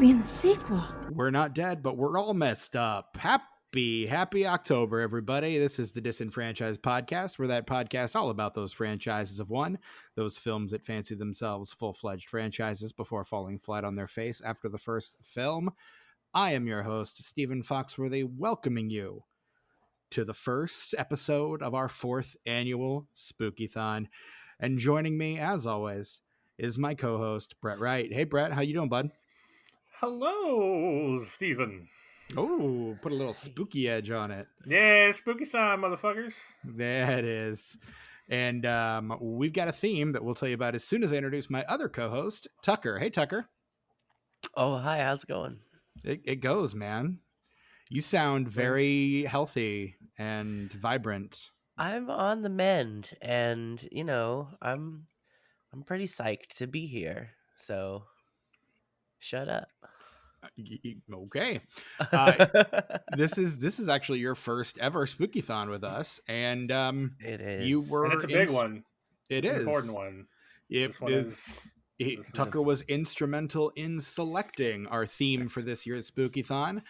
be in the sequel. We're not dead, but we're all messed up. Happy October, everybody. This is the Disenfranchised Podcast. We're that podcast all about those franchises of one, those films that fancy themselves full-fledged franchises before falling flat on their face after the first film. I am your host, Stephen Foxworthy, welcoming you to the first episode of our fourth annual Spooky-thon. And joining me, as always, is my co-host, Brett Wright. Hey, Brett, how you doing, bud? Hello, Stephen. Oh, put a little spooky edge on it. Yeah, Spooky-thon, motherfuckers. There it is. And we've got a theme that we'll tell you about as soon as I introduce my other co-host, Tucker. Hey, Tucker. Oh, hi. How's it going? It goes, man. You sound very healthy and vibrant. I'm on the mend, and I'm pretty psyched to be here. So, shut up. Okay. This is actually your first ever Spooky-thon with us, and it is. You were. And it's a big one. It's an important one. Tucker was instrumental in selecting our theme for this year's Spooky-thon.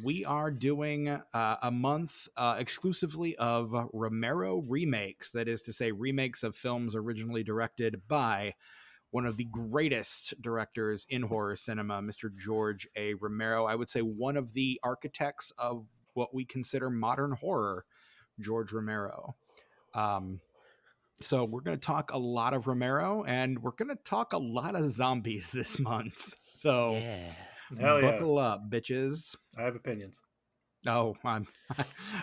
We are doing a month exclusively of Romero remakes. That is to say, remakes of films originally directed by one of the greatest directors in horror cinema, Mr. George A. Romero. I would say one of the architects of what we consider modern horror, George Romero. So we're going to talk a lot of Romero, and we're going to talk a lot of zombies this month. So buckle up, bitches. I have opinions. Oh,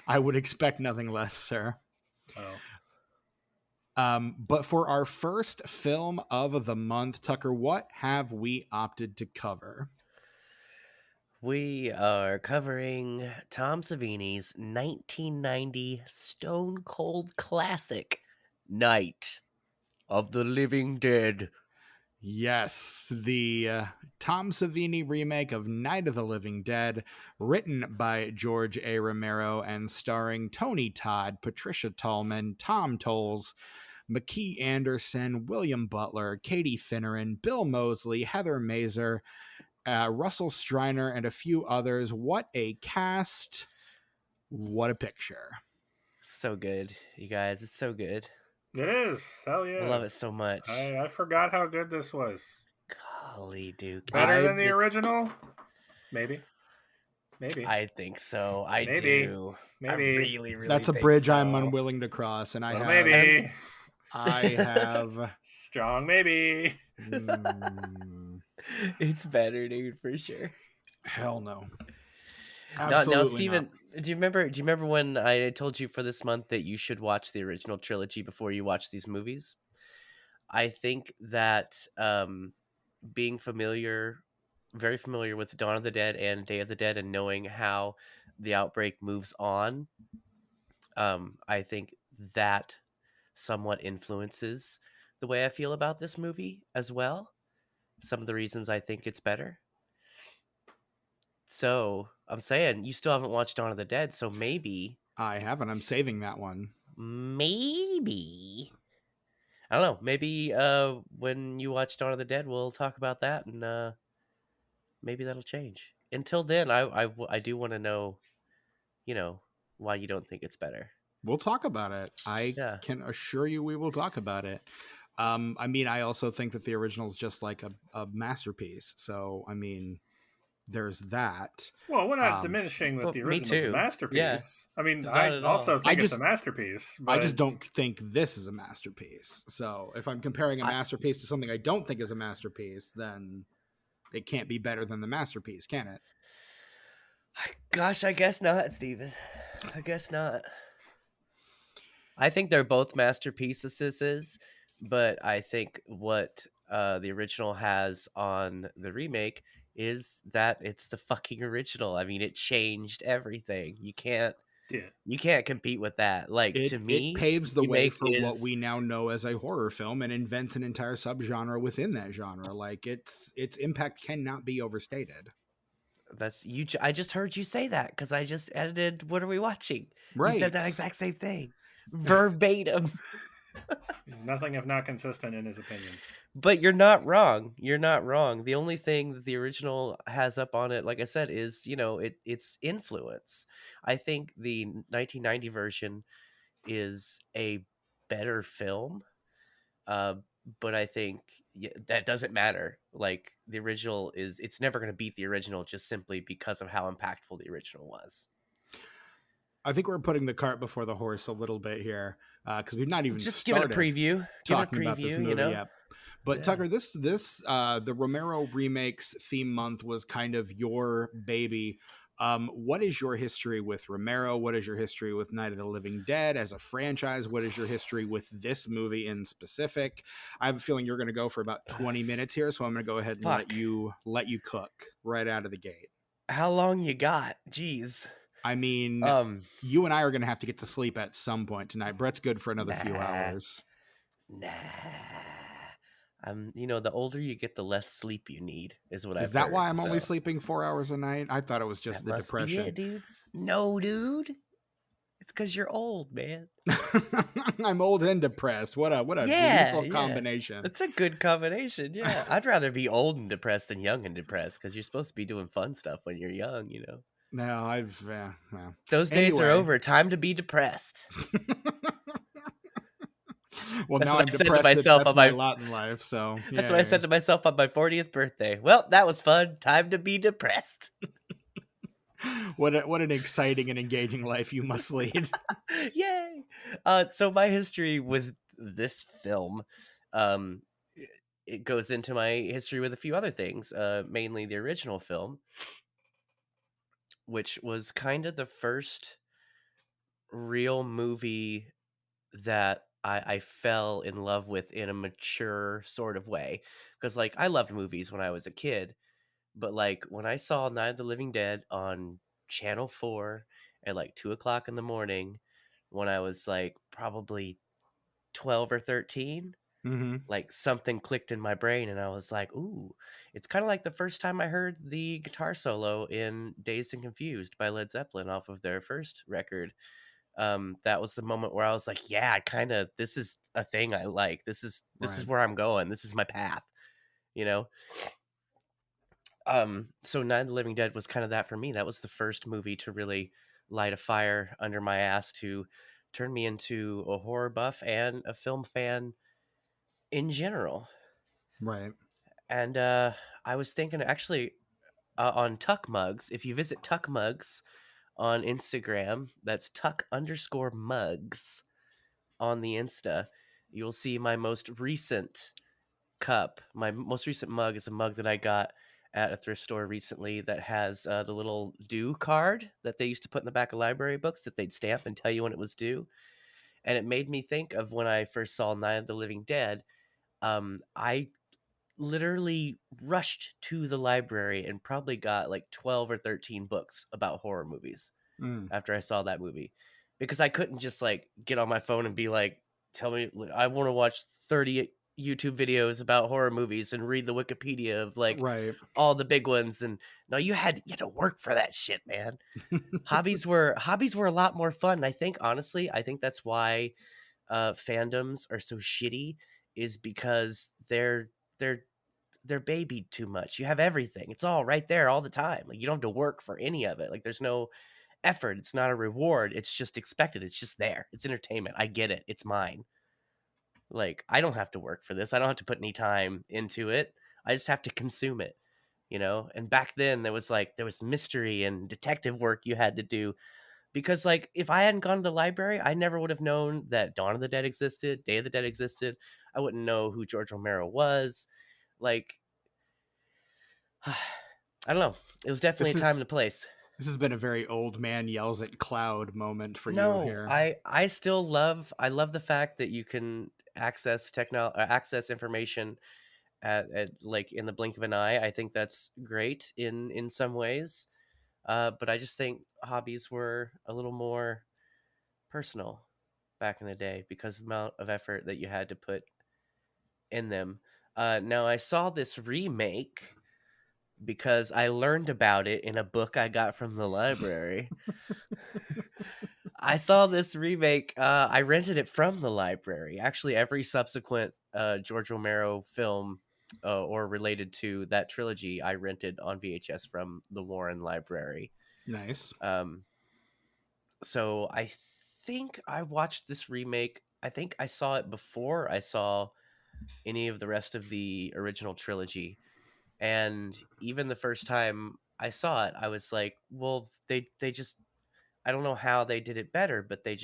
I would expect nothing less, sir. But for our first film of the month, Tucker, what have we opted to cover? We are covering Tom Savini's 1990 Stone Cold classic, Night of the Living Dead. Yes, the Tom Savini remake of Night of the Living Dead, written by George A. Romero and starring Tony Todd, Patricia Tallman, Tom Tolles, McKee Anderson, William Butler, Katie Finneran, Bill Moseley, Heather Mazer, Russell Striner, and a few others. What a cast. What a picture. So good, you guys. It's so good. It is. Hell yeah. I love it so much. I forgot how good this was. Golly, Duke. Better than the original? Maybe. I think so. I Maybe. do. Maybe. I really That's a think bridge so. I'm unwilling to cross, and maybe. I have strong maybe. It's better, dude, for sure. Hell no. Now, Steven, do you remember when I told you for this month that you should watch the original trilogy before you watch these movies? I think that being very familiar with Dawn of the Dead and Day of the Dead and knowing how the outbreak moves on, I think that somewhat influences the way I feel about this movie as well. Some of the reasons I think it's better. So I'm saying you still haven't watched Dawn of the Dead, so maybe I haven't. I'm saving that one. Maybe I don't know. Maybe when you watch Dawn of the Dead, we'll talk about that, and maybe that'll change. Until then, I do want to know, why you don't think it's better. We'll talk about it. I can assure you we will talk about it. I mean, I also think that the original is just like a masterpiece. So, I mean, there's that. Well, we're not diminishing that the original is a masterpiece. Yeah. I mean, I also think it's a masterpiece. But... I just don't think this is a masterpiece. So if I'm comparing a masterpiece to something I don't think is a masterpiece, then it can't be better than the masterpiece, can it? Gosh, I guess not, Steven. I guess not. I think they're both masterpieces, but I think what the original has on the remake is that it's the fucking original. I mean, it changed everything. You can't compete with that. Like, to me, it paves the way for what we now know as a horror film and invents an entire subgenre within that genre. Like, its impact cannot be overstated. That's you. I just heard you say that because I just edited What Are We Watching? Right. You said that exact same thing. Verbatim. Nothing if not consistent in his opinions. But you're not wrong. You're not wrong. The only thing that the original has up on it, like I said, is, its influence. I think the 1990 version is a better film. Uh, but I think that doesn't matter. Like, the original it's never going to beat the original just simply because of how impactful the original was. I think we're putting the cart before the horse a little bit here, because we've not even just started give it a preview. Talking about this movie yet. But yeah. Tucker, this the Romero remakes theme month was kind of your baby. What is your history with Romero? What is your history with Night of the Living Dead as a franchise? What is your history with this movie in specific? I have a feeling you're going to go for about 20 minutes here, so I'm going to go ahead and let you cook right out of the gate. How long you got? Jeez. I mean, you and I are going to have to get to sleep at some point tonight. Brett's good for another few hours. Nah. The older you get, the less sleep you need, is what I've heard. Is that why I'm only sleeping 4 hours a night? I thought it was just the depression. Be it, dude. No, dude. It's because you're old, man. I'm old and depressed. What a beautiful combination. It's a good combination. Yeah, I'd rather be old and depressed than young and depressed, because you're supposed to be doing fun stuff when you're young, No, those days are over. Time to be depressed. Well, that's now I'm depressed. That's my lot in life. So that's what I said to myself on my 40th birthday. Well, that was fun. Time to be depressed. What an exciting and engaging life you must lead. Yay! So my history with this film, it goes into my history with a few other things. Mainly the original film, which was kind of the first real movie that I fell in love with in a mature sort of way. Because, I loved movies when I was a kid, but, when I saw Night of the Living Dead on Channel 4 at, 2 o'clock in the morning, when I was, probably 12 or 13, something clicked in my brain, and I was like, ooh, it's kind of like the first time I heard the guitar solo in Dazed and Confused by Led Zeppelin off of their first record. That was the moment where I was like, yeah, this is a thing I like. This is where I'm going. This is my path, So Night of the Living Dead was kind of that for me. That was the first movie to really light a fire under my ass to turn me into a horror buff and a film fan in general. Right. And I was thinking, actually, on Tuck Mugs, if you visit Tuck Mugs on Instagram, that's Tuck_mugs on the Insta, you'll see my most recent cup. My most recent mug is a mug that I got at a thrift store recently that has the little due card that they used to put in the back of library books that they'd stamp and tell you when it was due. And it made me think of when I first saw Night of the Living Dead. I literally rushed to the library and probably got 12 or 13 books about horror movies after I saw that movie, because I couldn't just get on my phone and be tell me, I want to watch 30 YouTube videos about horror movies and read the Wikipedia of all the big ones. And no, you had to work for that shit, man. hobbies were a lot more fun. I think, honestly, that's why fandoms are so shitty, is because they're babied too much. You have everything. It's all right there all the time. You don't have to work for any of it. There's no effort. It's not a reward. It's just expected. It's just there. It's entertainment. I get it. It's mine. I don't have to work for this. I don't have to put any time into it. I just have to consume it, And back then there was mystery and detective work you had to do, because if I hadn't gone to the library, I never would have known that Dawn of the Dead existed, Day of the Dead existed. I wouldn't know who George Romero was. I don't know. It was definitely a time and a place. This has been a very old man yells at cloud moment for you here. I still love the fact that you can access information at in the blink of an eye. I think that's great in some ways. But I just think hobbies were a little more personal back in the day because of the amount of effort that you had to put in them. Now, I saw this remake because I learned about it in a book I got from the library. I saw this remake. I rented it from the library. Actually, every subsequent George Romero film or related to that trilogy, I rented on VHS from the Warren Library. Nice. So I think I watched this remake. I think I saw it before I saw any of the rest of the original trilogy. And even the first time I saw it, I was like, well, they just, I don't know how they did it better, but they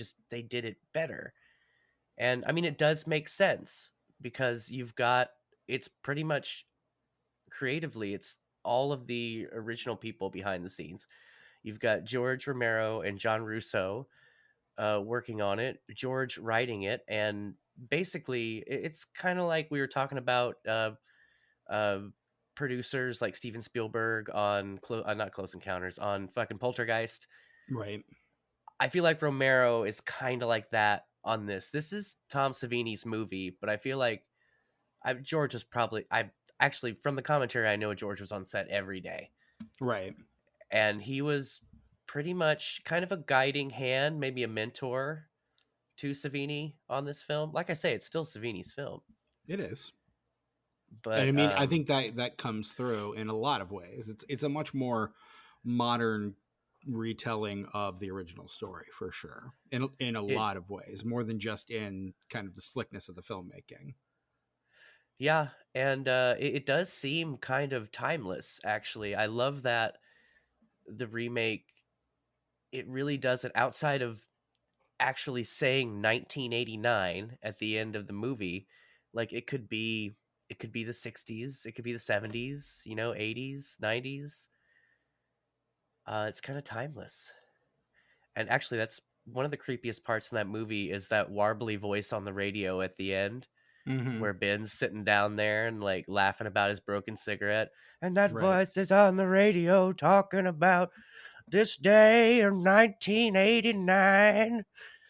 did it better. And I mean, it does make sense because it's pretty much creatively, it's all of the original people behind the scenes. You've got George Romero and John Russo working on it, George writing it, and basically it's kind of like we were talking about uh, producers like Steven Spielberg on not Close Encounters, on fucking Poltergeist. Right. I feel like Romero is kind of like that on this. This is Tom Savini's movie, but I feel like George was probably I actually from the commentary I know George was on set every day, Right. and he was pretty much kind of a guiding hand, maybe a mentor to Savini on this film. Like I say, it's still Savini's film, It is. And I but mean, I think that comes through in a lot of ways. It's a much more modern retelling of the original story for sure. In a it lot of ways, more than just in kind of the slickness of the filmmaking. yeah, and it does seem kind of timeless. Actually, I love that the remake. It really doesn't, outside of actually saying 1989 at the end of the movie. Like it could be the 60s, it could be the 70s, 80s, 90s. It's kind of timeless. And actually that's one of the creepiest parts in that movie is that warbly voice on the radio at the end Mm-hmm. where Ben's sitting down there and like laughing about his broken cigarette, and that Right. voice is on the radio talking about this day of 1989.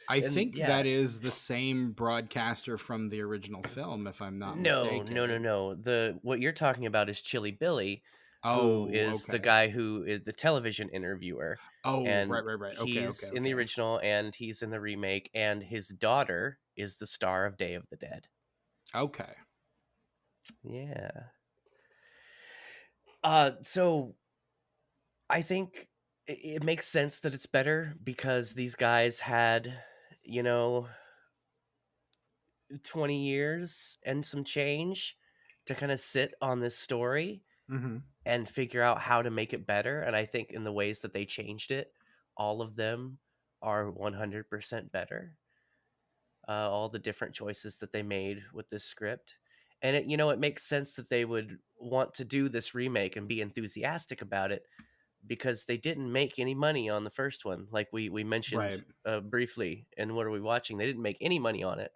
I And think yeah, that is the same broadcaster from the original film, if I'm not no, no, no, mistaken. no. What you're talking about is Chili Billy, who Oh, is the okay. guy who is the television interviewer, Oh, and right. Okay, he's in the original and he's in the remake, and his daughter is the star of Day of the Dead. Okay. Yeah. So I think it makes sense that it's better because these guys had, you know, 20 years and some change to kind of sit on this story Mm-hmm. and figure out how to make it better. And I think in the ways that they changed it, all of them are 100% better. All the different choices that they made with this script. And it makes sense that they would want to do this remake and be enthusiastic about it because they didn't make any money on the first one. Like we mentioned Right. briefly in What Are We Watching? They didn't make any money on it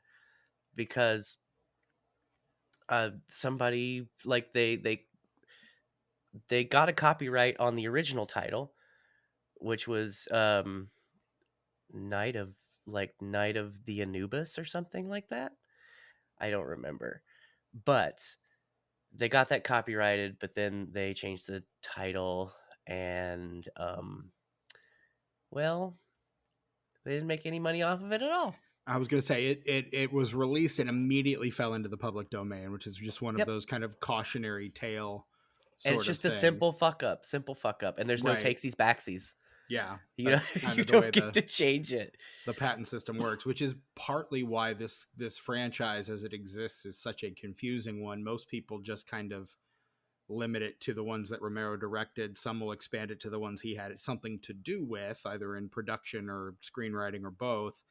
because somebody like they got a copyright on the original title, which was Night of Night of the Anubis or something like that. I don't remember, but they got that copyrighted. But then they changed the title, and well, they didn't make any money off of it at all. I was going to say it was released and immediately fell into the public domain, which is just one of Yep. those kind of cautionary tale And it's sort of just a things. simple fuck up, and there's no Right. takesies backsies. Yeah. You know, That's kind you of the way don't get to change it. the patent system works, which is partly why this franchise as it exists is such a confusing one. Most people just kind of limit it to the ones that Romero directed. Some will expand it to the ones he had something to do with, either in production or screenwriting or both.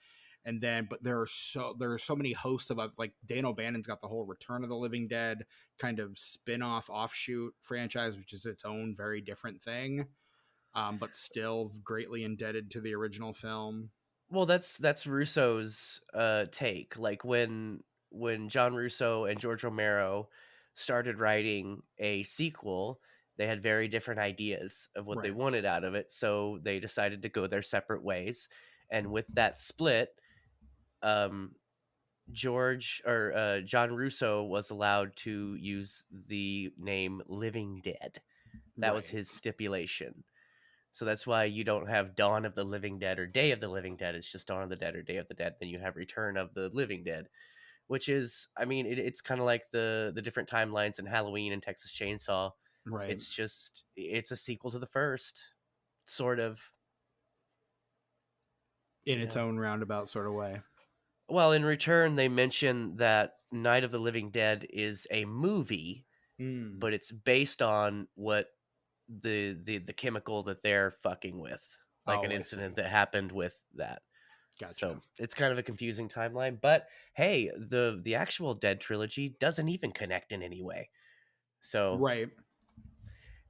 And then, but there are so many hosts of, like, Dan O'Bannon's got the whole Return of the Living Dead kind of spin-off offshoot franchise, which is its own very different thing, but still greatly indebted to the original film. Well, that's Russo's take. Like when John Russo and George Romero started writing a sequel, they had very different ideas of what they Right. wanted out of it, so they decided to go their separate ways. And with that split, um, John Russo was allowed to use the name Living Dead. That was Right. his stipulation. So that's why you don't have Dawn of the Living Dead or Day of the Living Dead. It's just Dawn of the Dead or Day of the Dead. Then you have Return of the Living Dead, which is, I mean, it's kind of like the different timelines in Halloween and Texas Chainsaw. Right. It's a sequel to the first, sort of. In its own roundabout sort of way. Well, in Return, they mention that Night of the Living Dead is a movie, but it's based on what the chemical that they're fucking with, like an incident that happened with that. Gotcha. So it's kind of a confusing timeline, but hey, the actual Dead trilogy doesn't even connect in any way. So right.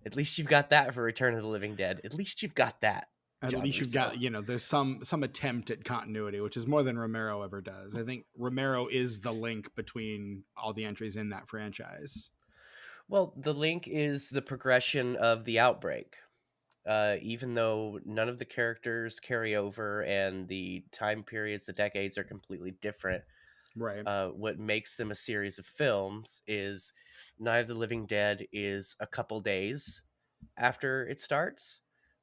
At least you've got that for Return of the Living Dead. At least you've got that. At least you've got, there's some attempt at continuity, which is more than Romero ever does. I think Romero is the link between all the entries in that franchise. Well, the link is the progression of the outbreak. Even though none of the characters carry over and the time periods, the decades are completely different. Right. What makes them a series of films is Night of the Living Dead is a couple days after it starts.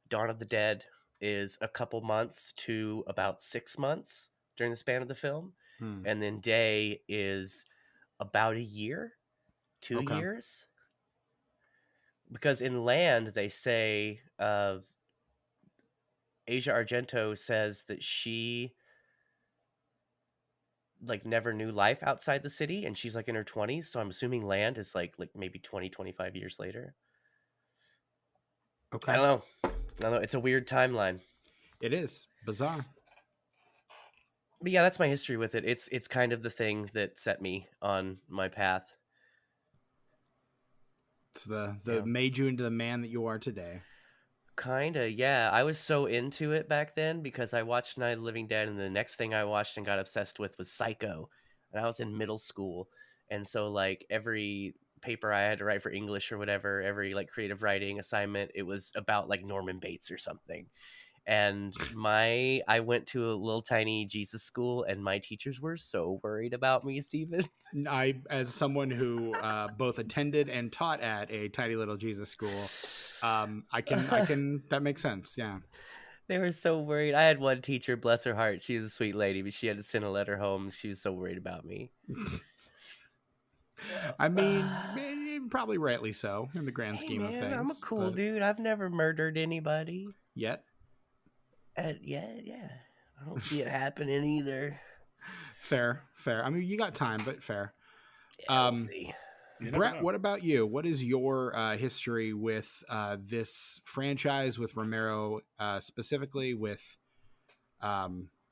Dawn of the Dead is a couple months to about 6 months during the span of the film. And then Day is about a year, 2 years. Because in Land, they say Asia Argento says that she like never knew life outside the city, and she's like in her 20s. So I'm assuming Land is like maybe 20-25 years later. Okay. I don't know. It's a weird timeline. It is bizarre. But yeah, that's my history with it. It's kind of the thing that set me on my path. It's the made you into the man that you are today. Kinda, yeah. I was so into it back then because I watched Night of the Living Dead, and the next thing I watched and got obsessed with was Psycho. And I was in middle school. And so like every paper I had to write for English or whatever, every like creative writing assignment, it was about like Norman Bates or something. And I went to a little tiny Jesus school, and my teachers were so worried about me, Stephen. I, as someone who both attended and taught at a tiny little Jesus school, I can that makes sense. Yeah. They were so worried. I had one teacher, bless her heart. She was a sweet lady, but she had to send a letter home. She was so worried about me. I mean, probably rightly so in the grand scheme of things. I'm a cool dude. I've never murdered anybody. Yet? Yeah. I don't see it happening either. Fair. I mean, you got time, but fair. Yeah, we'll see. Brett, what about you? What is your history with this franchise, with Romero specifically, with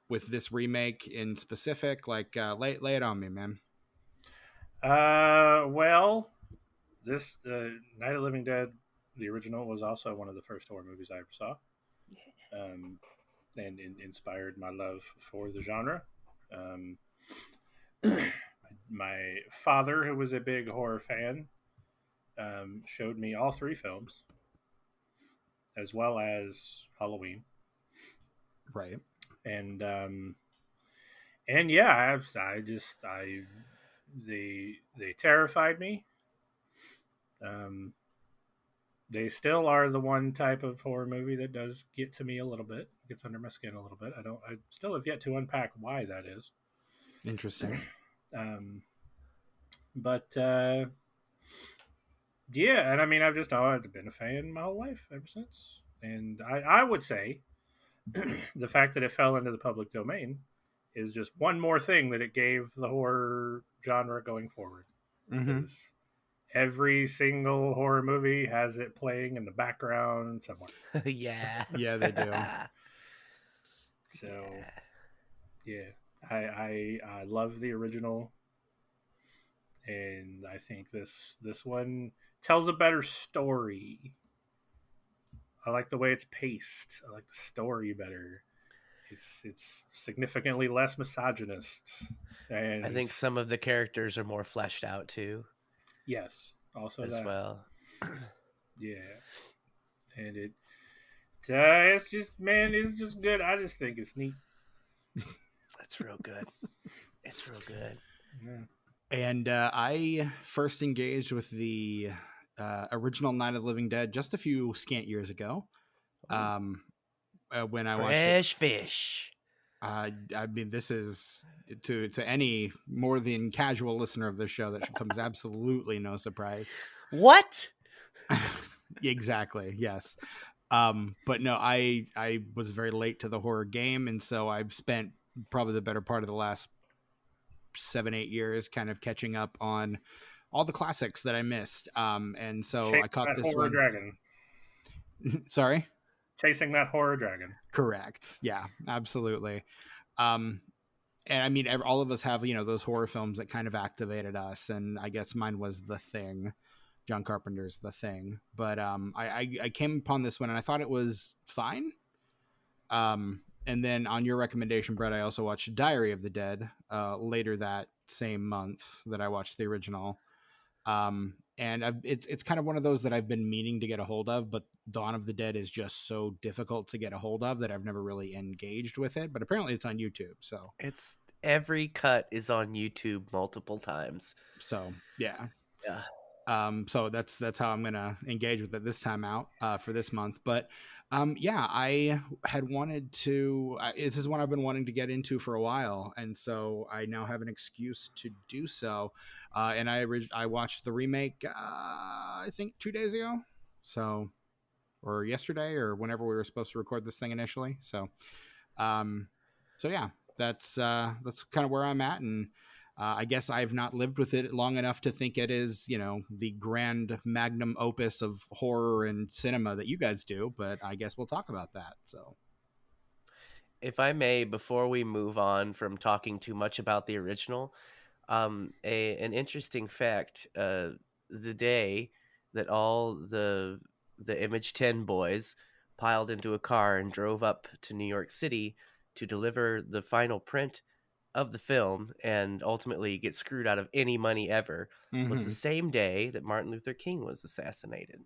this remake in specific? Like, lay it on me, man. Well, this Night of the Living Dead, the original, was also one of the first horror movies I ever saw. And inspired my love for the genre. My father, who was a big horror fan, showed me all three films, as well as Halloween. Right. And yeah, they terrified me. They still are the one type of horror movie that does get to me a little bit, gets under my skin a little bit. I still have yet to unpack why that is. Interesting. But yeah, and I mean, I've been a fan my whole life ever since. And I would say the fact that it fell into the public domain is just one more thing that it gave the horror genre going forward. Because every single horror movie has it playing in the background somewhere. Yeah, they do. So, yeah, I love the original, and I think this one tells a better story. I like the way it's paced. I like the story better. It's significantly less misogynist, and I think some of the characters are more fleshed out too. Yes, also as well. Yeah, and it's just good. I just think it's neat. That's real good. It's real good. Yeah. And I first engaged with the original Night of the Living Dead just a few scant years ago. When I watched Fresh fish. I mean, this is to any more than casual listener of this show that comes absolutely no surprise. What? Exactly. Yes. But no, I was very late to the horror game, and so I've spent probably the better part of the last 7-8 years kind of catching up on all the classics that I missed. And so I caught this horror one. Dragon. Sorry? Chasing that horror dragon. Correct. Yeah, absolutely. And I mean, all of us have, those horror films that kind of activated us. And I guess mine was The Thing, John Carpenter's The Thing. But I came upon this one and I thought it was fine. And then on your recommendation, Brett, I also watched Diary of the Dead later that same month that I watched the original. And it's kind of one of those that I've been meaning to get a hold of, but Dawn of the Dead is just so difficult to get a hold of that I've never really engaged with it. But apparently it's on YouTube, so it's every cut is on YouTube multiple times. So yeah. So that's how I'm gonna engage with it this time out for this month. But I had wanted to. This is one I've been wanting to get into for a while, and so I now have an excuse to do so. And I watched the remake. I think 2 days ago, or yesterday, or whenever we were supposed to record this thing initially. So yeah, that's kind of where I'm at, and I guess I've not lived with it long enough to think it is, the grand magnum opus of horror and cinema that you guys do, but I guess we'll talk about that. So, if I may, before we move on from talking too much about the original, an interesting fact, the day that all the Image 10 boys piled into a car and drove up to New York City to deliver the final print of the film and ultimately get screwed out of any money ever, was the same day that Martin Luther King was assassinated.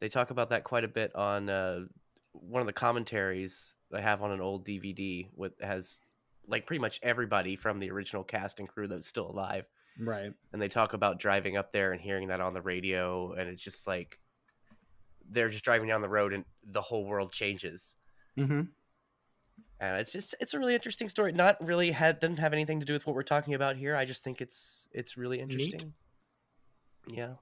They talk about that quite a bit on one of the commentaries I have on an old DVD has like pretty much everybody from the original cast and crew that's still alive. Right. And they talk about driving up there and hearing that on the radio, and it's just like they're just driving down the road and the whole world changes. And it's a really interesting story. Not really doesn't have anything to do with what we're talking about here. I just think it's really interesting. Neat. Yeah.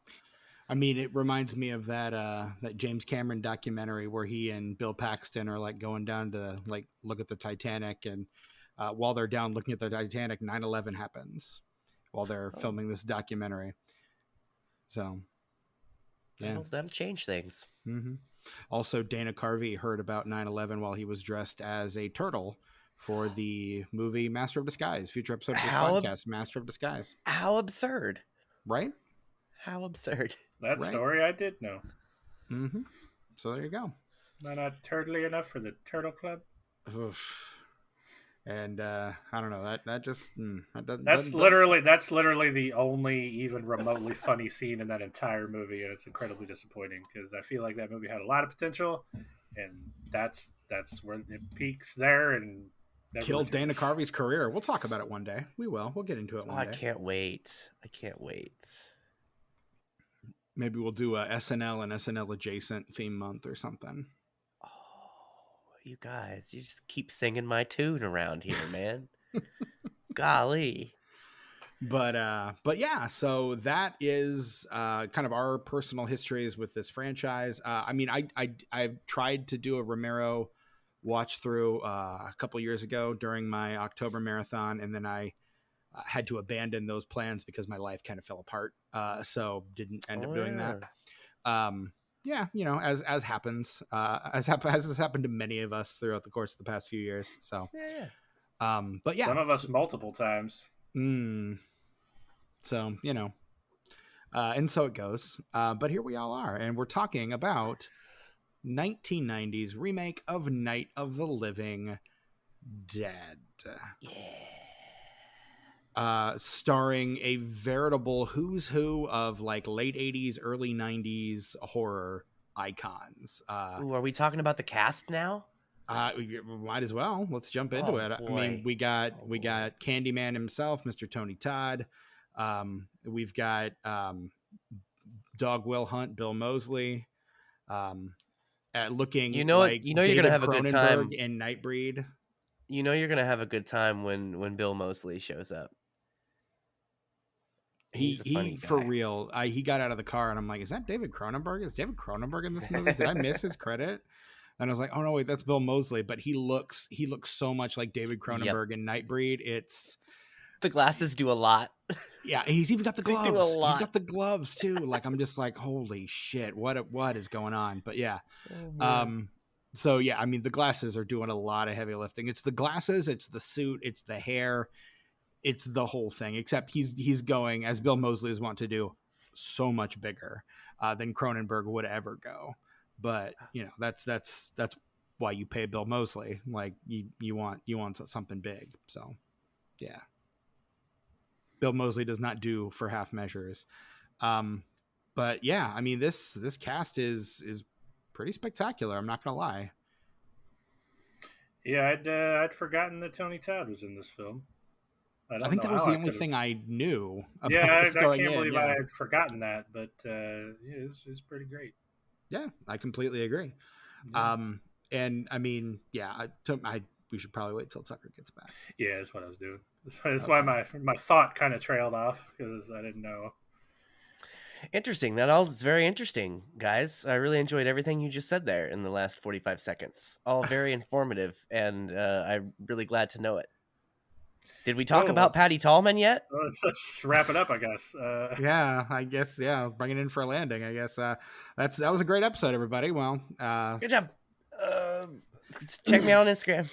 I mean, it reminds me of that James Cameron documentary where he and Bill Paxton are like going down to like look at the Titanic, and while they're down looking at the Titanic, 9/11 happens while they're filming this documentary. So, yeah, that'll change things. Also, Dana Carvey heard about 9/11 while he was dressed as a turtle for the movie Master of Disguise, future episode of this podcast, Master of Disguise. How absurd. Right? How absurd. That story I did know. So there you go. Am I not turtly enough for the Turtle Club? And I don't know, that just that's literally the only even remotely funny scene in that entire movie, and it's incredibly disappointing because I feel like that movie had a lot of potential, and that's where it peaks there and killed Dana Carvey's career. We'll talk about it one day. We'll get into it one day. I can't wait. Maybe we'll do a SNL and SNL adjacent theme month or something. You guys, you just keep singing my tune around here, man. Golly. But yeah, so that is kind of our personal histories with this franchise. I mean, I've tried to do a Romero watch through a couple years ago during my October marathon, and then I had to abandon those plans because my life kind of fell apart. So didn't end up doing that. Yeah, as happens, as has happened to many of us throughout the course of the past few years. So, but yeah, some of us multiple times. So, and so it goes. But here we all are, and we're talking about 1990s remake of Night of the Living Dead. Starring a veritable who's who of like late 80s, early 90s horror icons. Are we talking about the cast now? Might as well. Let's jump into it. Boy. I mean, we got Candyman himself, Mr. Tony Todd. We've got Dog Will Hunt, Bill Moseley. At looking you're David gonna have a good time Cronenberg in Nightbreed. You're gonna have a good time when Bill Moseley shows up. He's a funny guy. For real. He got out of the car and I'm like, is that David Cronenberg? Is David Cronenberg in this movie? Did I miss his credit? And I was like, oh no, wait, that's Bill Moseley. But he looks so much like David Cronenberg in Nightbreed. The glasses do a lot. Yeah, and he's even got the gloves. He's got the gloves too. Like, I'm just like, holy shit, what is going on? But yeah. So yeah, I mean, the glasses are doing a lot of heavy lifting. It's the glasses, it's the suit, it's the hair, it's the whole thing. Except he's going, as Bill Moseley is wont to do, so much bigger than Cronenberg would ever go. But that's why you pay Bill Moseley. Like you want something big. So yeah, Bill Moseley does not do for half measures. But yeah, I mean this cast is pretty spectacular. I'm not gonna lie. Yeah, I'd forgotten that Tony Todd was in this film. I think that was the only thing I knew about this going in. I can't believe I had forgotten that, but it's pretty great. Yeah, I completely agree. Yeah. And I mean, yeah, we should probably wait till Tucker gets back. Yeah, that's what I was doing. That's why my thought kind of trailed off, because I didn't know. Interesting. That all is very interesting, guys. I really enjoyed everything you just said there in the last 45 seconds. All very informative, and I'm really glad to know it. Did we talk about Patty Tallman yet? Let's wrap it up, I guess. Yeah, I guess. Yeah, bring it in for a landing, I guess. That was a great episode, everybody. Well, good job. Check me out on Instagram.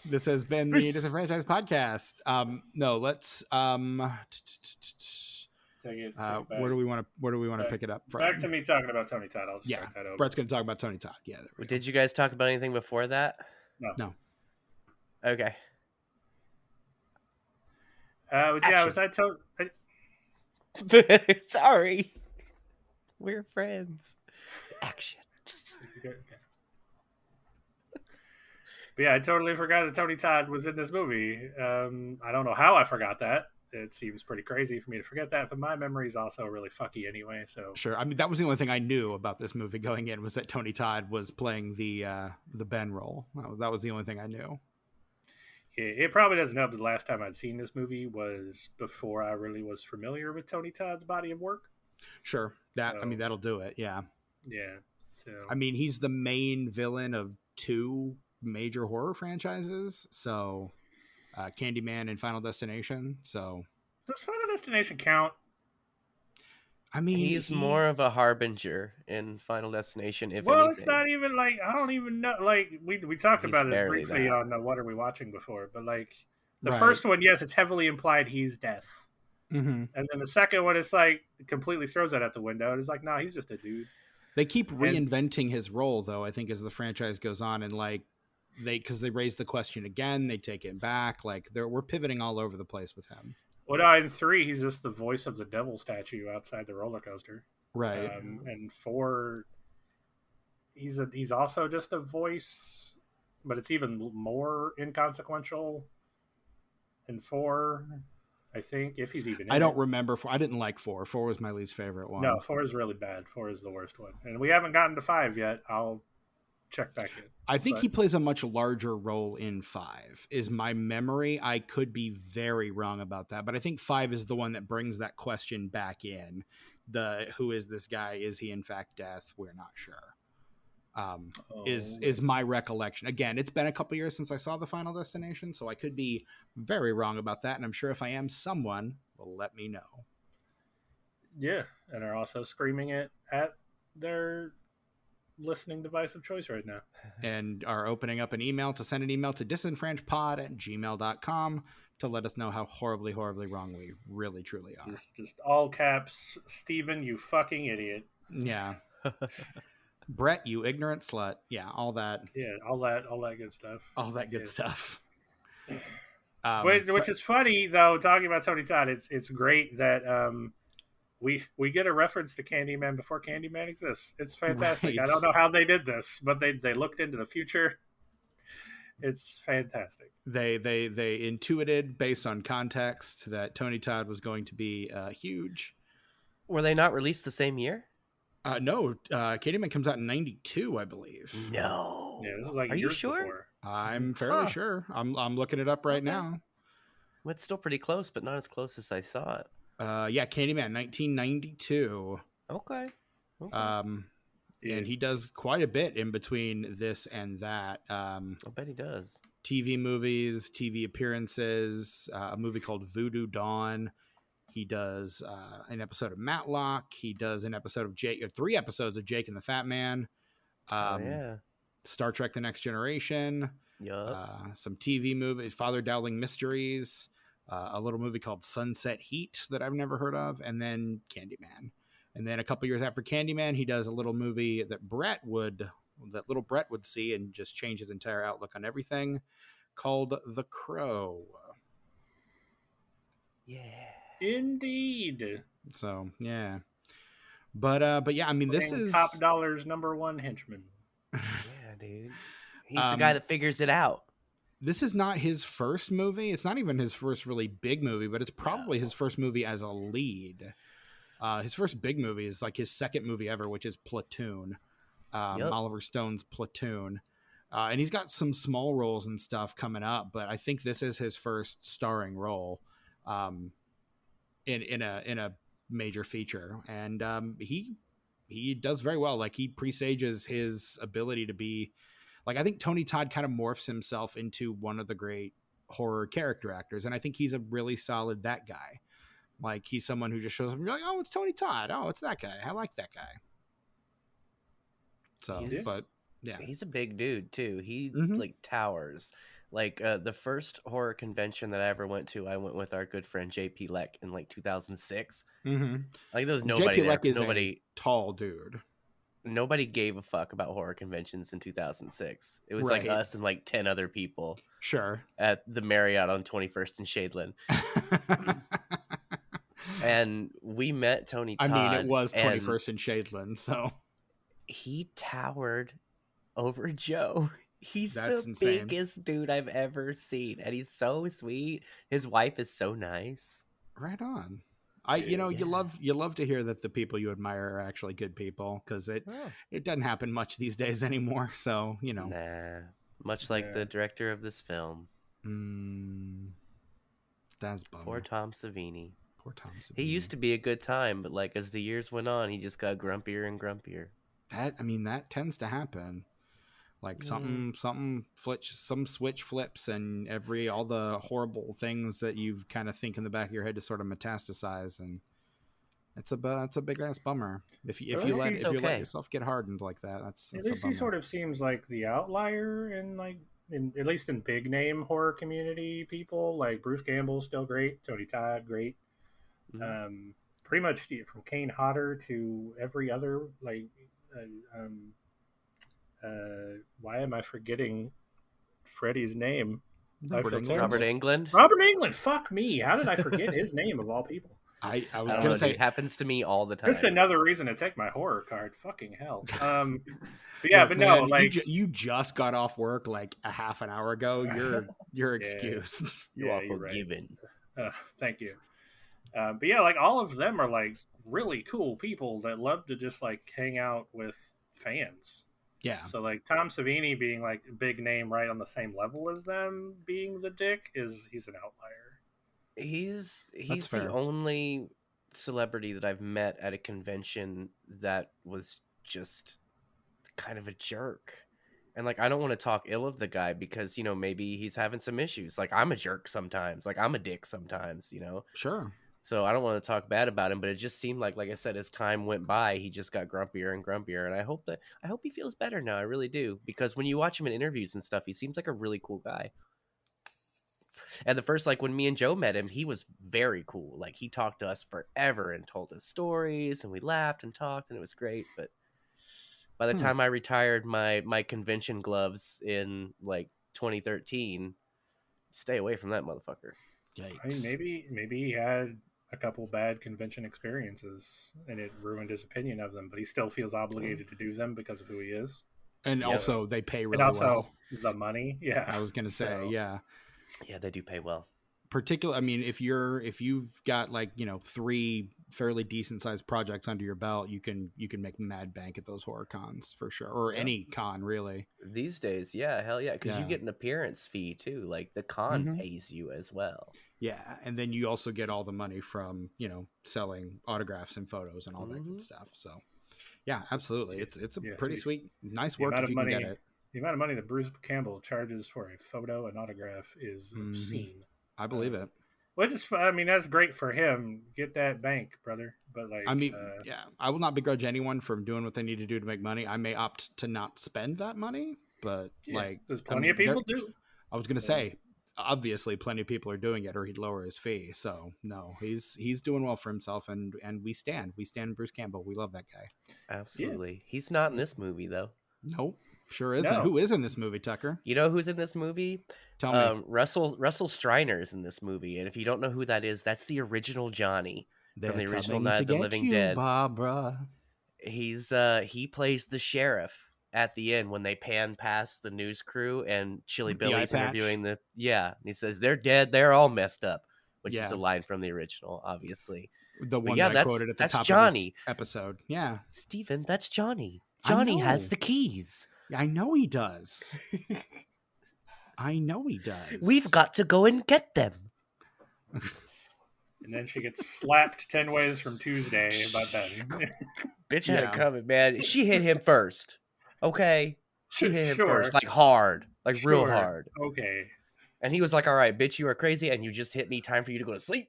This has been the Disenfranchised Podcast. No, let's take it where do we want to pick it up from? Back to me talking about Tony Todd. I'll just start that over. Brett's going to talk about Tony Todd. Yeah. Did you guys talk about anything before that? No. Okay. Sorry. We're friends. Action. But yeah, I totally forgot that Tony Todd was in this movie. I don't know how I forgot that. It seems pretty crazy for me to forget that, but my memory is also really fucky anyway. So sure. I mean, that was the only thing I knew about this movie going in, was that Tony Todd was playing the Ben role. That was the only thing I knew. It probably doesn't help. The last time I'd seen this movie was before I really was familiar with Tony Todd's body of work. Sure. I mean, that'll do it. Yeah. Yeah. So I mean, he's the main villain of 2 major horror franchises. So Candyman and Final Destination. So does Final Destination count? I mean, he's more of a harbinger in Final Destination. It's not even like, I don't even know. Like we talked about this briefly on What Are We Watching before, but like the first one, yes, it's heavily implied he's death, and then the second one, it's like completely throws that out the window. It's like, no, he's just a dude. They keep reinventing his role, though. I think as the franchise goes on, and like because they raise the question again, they take it back. Like we're pivoting all over the place with him. Well, in 3, he's just the voice of the devil statue outside the roller coaster. Right. And 4, he's also just a voice, but it's even more inconsequential in 4, I think, if he's even in I don't remember 4. I didn't like 4. 4 was my least favorite one. No, 4 is really bad. 4 is the worst one. And we haven't gotten to 5 yet. I'll check back in. I think he plays a much larger role in 5, is my memory. I could be very wrong about that, but I think 5 is the one that brings that question back in. Who is this guy? Is he in fact death? We're not sure. Is my recollection. Again, it's been a couple years since I saw the Final Destination, so I could be very wrong about that, and I'm sure if I am, someone will let me know. Yeah, and are also screaming it at their listening device of choice right now, and are opening up an email to send an email to disenfranchpod@gmail.com to let us know how horribly wrong we really truly are. Just all caps, Steven, you fucking idiot. Yeah. Brett, you ignorant slut. Yeah, all that. Yeah, all that good stuff. All that good stuff. Which is funny though, talking about Tony Todd, it's great that we get a reference to Candyman before Candyman exists. It's fantastic. Right. I don't know how they did this, but they looked into the future. It's fantastic. They intuited based on context that Tony Todd was going to be huge. Were they not released the same year? No, Candyman comes out in 92, I believe. No. Yeah, this is like Are you years sure? before. I'm fairly sure. I'm looking it up right now. Well, it's still pretty close, but not as close as I thought. Yeah, Candyman, 1992. Okay. And he does quite a bit in between this and that. I bet he does. TV movies, TV appearances, a movie called Voodoo Dawn. He does an episode of Matlock. He does an episode of Jake, or 3 episodes of Jake and the Fat Man. Star Trek: The Next Generation. Some TV movies, Father Dowling Mysteries, a little movie called Sunset Heat that I've never heard of, and then Candyman. And then a couple years after Candyman, he does a little movie that little Brett would see and just change his entire outlook on everything, called The Crow. Yeah. Indeed. So yeah, but yeah, I mean, this is Top Dollar's #1 henchman. Yeah, dude. He's the guy that figures it out. This is not his first movie. It's not even his first really big movie, but it's probably his first movie as a lead. His first big movie is like his second movie ever, which is Platoon. Oliver Stone's Platoon. And he's got some small roles and stuff coming up, but I think this is his first starring role in a major feature. And he does very well. Like, he presages his ability to be, like, I think Tony Todd kind of morphs himself into one of the great horror character actors, and I think he's a really solid that guy. Like, he's someone who just shows up and you're like, oh, it's Tony Todd. Oh, it's that guy. I like that guy. So, but yeah, he's a big dude too. He like towers. Like the first horror convention that I ever went to, I went with our good friend JP Leck in like 2006. Like, there was nobody JP Leck there. is a tall dude. Nobody gave a fuck about horror conventions in 2006. It was like us and like 10 other people. Sure. At the Marriott on 21st and Shadeland. And we met Tony Todd. I mean, it was 21st and Shadeland, so. He towered over Joe. He's That's the insane. biggest dude I've ever seen. And he's so sweet. His wife is so nice. Right on. You love to hear that the people you admire are actually good people, because it doesn't happen much these days anymore. So, you know. Nah. Much like the director of this film. That's bummer. Poor Tom Savini. Poor Tom Savini. He used to be a good time, but like as the years went on, he just got grumpier and grumpier. That tends to happen. Like some switch flips, and all the horrible things that you've kind of think in the back of your head to sort of metastasize, and it's a big ass bummer if you let yourself get hardened like that. That's at least he sort of seems like the outlier in at least in big name horror community people. Like Bruce Campbell's still great, Tony Todd great. Pretty much from Kane Hodder to every other why am I forgetting Freddie's name? Robert Englund. Robert Englund. Fuck me. How did I forget his name of all people? I was going to say, it happens to me all the time. Just another reason to take my horror card. Fucking hell. But yeah, but no, like you just got off work like a half an hour ago. You're excused. You are forgiven. Right. Thank you. But yeah, like all of them are like really cool people that love to just like hang out with fans. Yeah. So like Tom Savini being like a big name right on the same level as them being the dick he's an outlier. He's the only celebrity that I've met at a convention that was just kind of a jerk. And like, I don't want to talk ill of the guy because, you know, maybe he's having some issues. Like, I'm a jerk sometimes. Like, I'm a dick sometimes, you know? Sure. So I don't want to talk bad about him, but it just seemed like I said, as time went by, he just got grumpier and grumpier. And I hope he feels better now. I really do. Because when you watch him in interviews and stuff, he seems like a really cool guy. And the first, like when me and Joe met him, he was very cool. Like he talked to us forever and told us stories and we laughed and talked and it was great. But by the time I retired my convention gloves in like 2013, stay away from that motherfucker. Yikes. I mean, maybe he had a couple bad convention experiences and it ruined his opinion of them, but he still feels obligated to do them because of who he is. And also they pay really well. And also well. The money. Yeah. I was going to say, yeah. Yeah, they do pay well. I mean, if you've got like, you know, 3 fairly decent sized projects under your belt, you can make mad bank at those horror cons for sure, or any con really these days. Yeah, hell yeah, because you get an appearance fee too. Like the con pays you as well. Yeah, and then you also get all the money from selling autographs and photos and all that good stuff. So yeah, absolutely, it's a pretty sweet, nice work if you can get it. The amount of money that Bruce Campbell charges for a photo and autograph is obscene. I believe it. Which is, I mean, that's great for him. Get that bank, brother. But like, I mean, I will not begrudge anyone from doing what they need to do to make money. I may opt to not spend that money, but there's plenty of people do. I was going to say, obviously, plenty of people are doing it, or he'd lower his fee. So no, he's doing well for himself, and we stand Bruce Campbell. We love that guy. Absolutely. He's not in this movie though. Nope. Sure isn't. No. Who is in this movie, Tucker? You know who's in this movie? Tell me. Russell Striner is in this movie, and if you don't know who that is, that's the original Johnny from the original Night of the Living Dead. Barbara. He plays the sheriff at the end when they pan past the news crew and Chili Billy's interviewing and he says they're dead, they're all messed up, which is a line from the original, obviously. The one that I quoted at the top Johnny. of this episode. Yeah, Steven, that's Johnny. Johnny has the keys. I know he does. We've got to go and get them. And then she gets slapped 10 ways from Tuesday by Ben. Bitch had it coming, man. She hit him first. Okay? She hit him first. Like hard. Like real hard. Okay. And he was like, all right, bitch, you are crazy, and you just hit me. Time for you to go to sleep.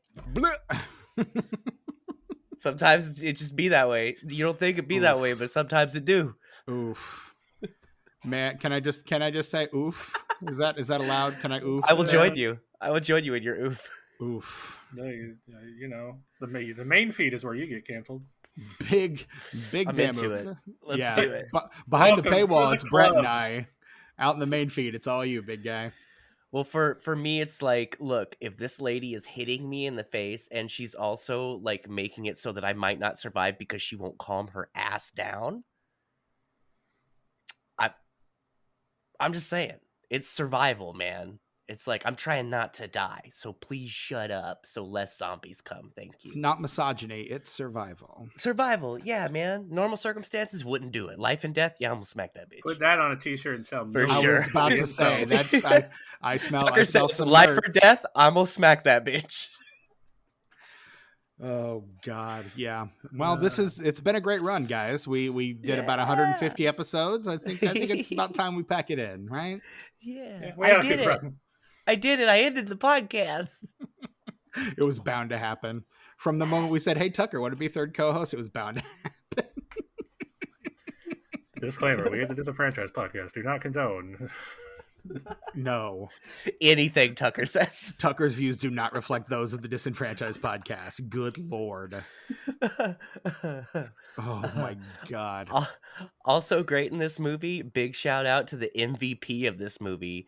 Sometimes it just be that way. You don't think it be that way, but sometimes it do. Oof. Man, can I just say oof? Is that allowed? Can I oof? I will join you. I will join you in your oof. Oof. The main feed is where you get canceled. Big I'm damn into oof. it. Let's do it. Behind the paywall, it's Brett and I. Out in the main feed, it's all you, big guy. Well, for me, it's like, look, if this lady is hitting me in the face and she's also like making it so that I might not survive because she won't calm her ass down, I'm just saying, it's survival, man. It's like, I'm trying not to die, so please shut up so less zombies come. Thank you. It's not misogyny, it's survival. Survival, yeah, man. Normal circumstances wouldn't do it. Life and death, yeah, I'm gonna smack that bitch. Put that on a t-shirt and sell for sure. I was about to say, I smell some life nerve. or death, I'm gonna smack that bitch. Oh God, yeah. Well, it's been a great run, guys. We did about 150 episodes. I think it's about time we pack it in, right? Yeah, we had a good run. I did it. I ended the podcast. It was bound to happen. From the moment we said, "Hey Tucker, want to be third co-host?" It was bound to happen. Disclaimer: we at the Disenfranchised Podcast do not condone. No. Anything Tucker says. Tucker's views do not reflect those of the Disenfranchised Podcast. Good Lord. Oh my God. Also great in this movie, big shout out to the MVP of this movie,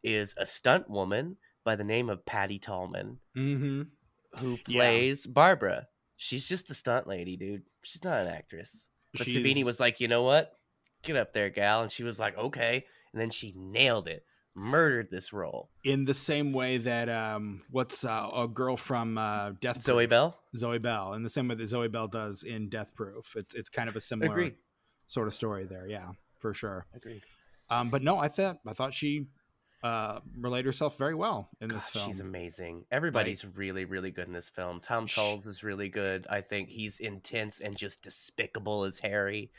is a stunt woman by the name of Patty Tallman, who plays Barbara. She's just a stunt lady, dude. She's not an actress. But Savini was like, you know what? Get up there, gal. And she was like, okay. And then she nailed it, murdered this role. In the same way that, a girl from Death Proof? Zoe Bell? Zoe Bell. In the same way that Zoe Bell does in Death Proof. It's kind of a similar sort of story there. Yeah, for sure. Agreed. But no, I thought she relayed herself very well in this film. She's amazing. Everybody's really, really good in this film. Tom Tolles is really good. I think he's intense and just despicable as Harry.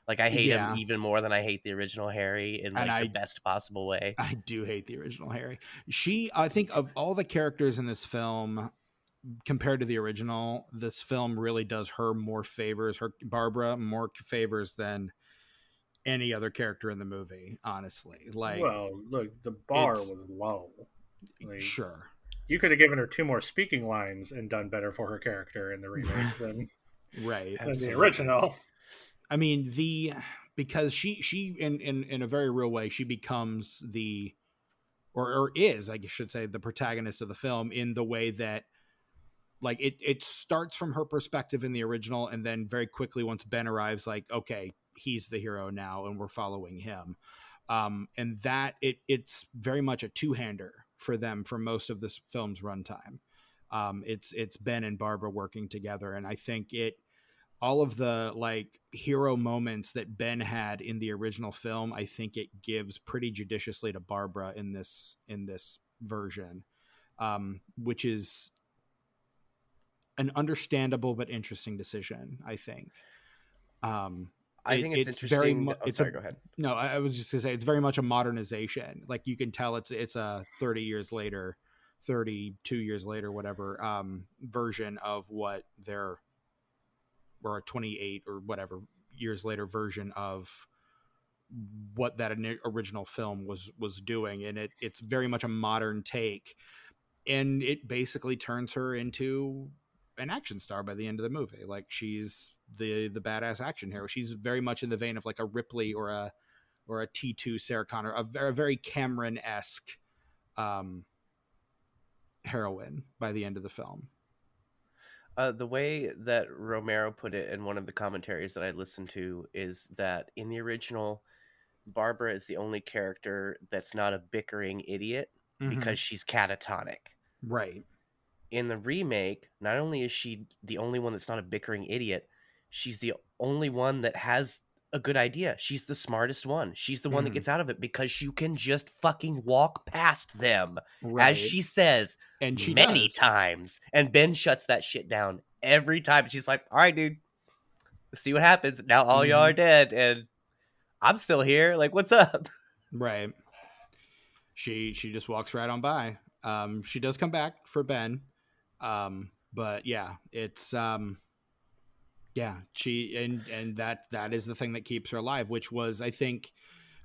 Like, I hate him even more than I hate the original Harry in the best possible way. I do hate the original Harry. I think of all the characters in this film, compared to the original, this film really does her more favors, Barbara more favors than any other character in the movie, honestly. Like, well, look, the bar was low. Like, sure. You could have given her 2 more speaking lines and done better for her character in the remake than the original. I mean, because she in a very real way, she becomes or is, I should say, the protagonist of the film in the way that, like, it starts from her perspective in the original, and then very quickly once Ben arrives, like, okay, he's the hero now, and we're following him. And that it's very much a two-hander for them for most of this film's runtime. It's Ben and Barbara working together, and I think all of the like hero moments that Ben had in the original film, I think it gives pretty judiciously to Barbara in this version, which is an understandable but interesting decision, I think. I think it's interesting. Sorry, go ahead. No, I was just gonna say it's very much a modernization. Like you can tell it's a 30 years later, 32 years later, whatever, version of what their, or a 28 or whatever years later version of what that original film was doing, and it's very much a modern take, and it basically turns her into an action star by the end of the movie. Like she's the badass action hero. She's very much in the vein of like a Ripley or a T2 Sarah Connor, a very Cameron-esque heroine by the end of the film. The way that Romero put it in one of the commentaries that I listened to is that in the original, Barbara is the only character that's not a bickering idiot because she's catatonic. Right. In the remake, not only is she the only one that's not a bickering idiot, she's the only one that has a good idea. She's the smartest one. She's the one that gets out of it because you can just fucking walk past them, right, as she says, and she many times. And Ben shuts that shit down every time. She's like, all right, dude, let's see what happens. Now all y'all are dead and I'm still here. Like, what's up? Right. She just walks right on by. She does come back for Ben. But yeah, it's she and that is the thing that keeps her alive, which was, I think,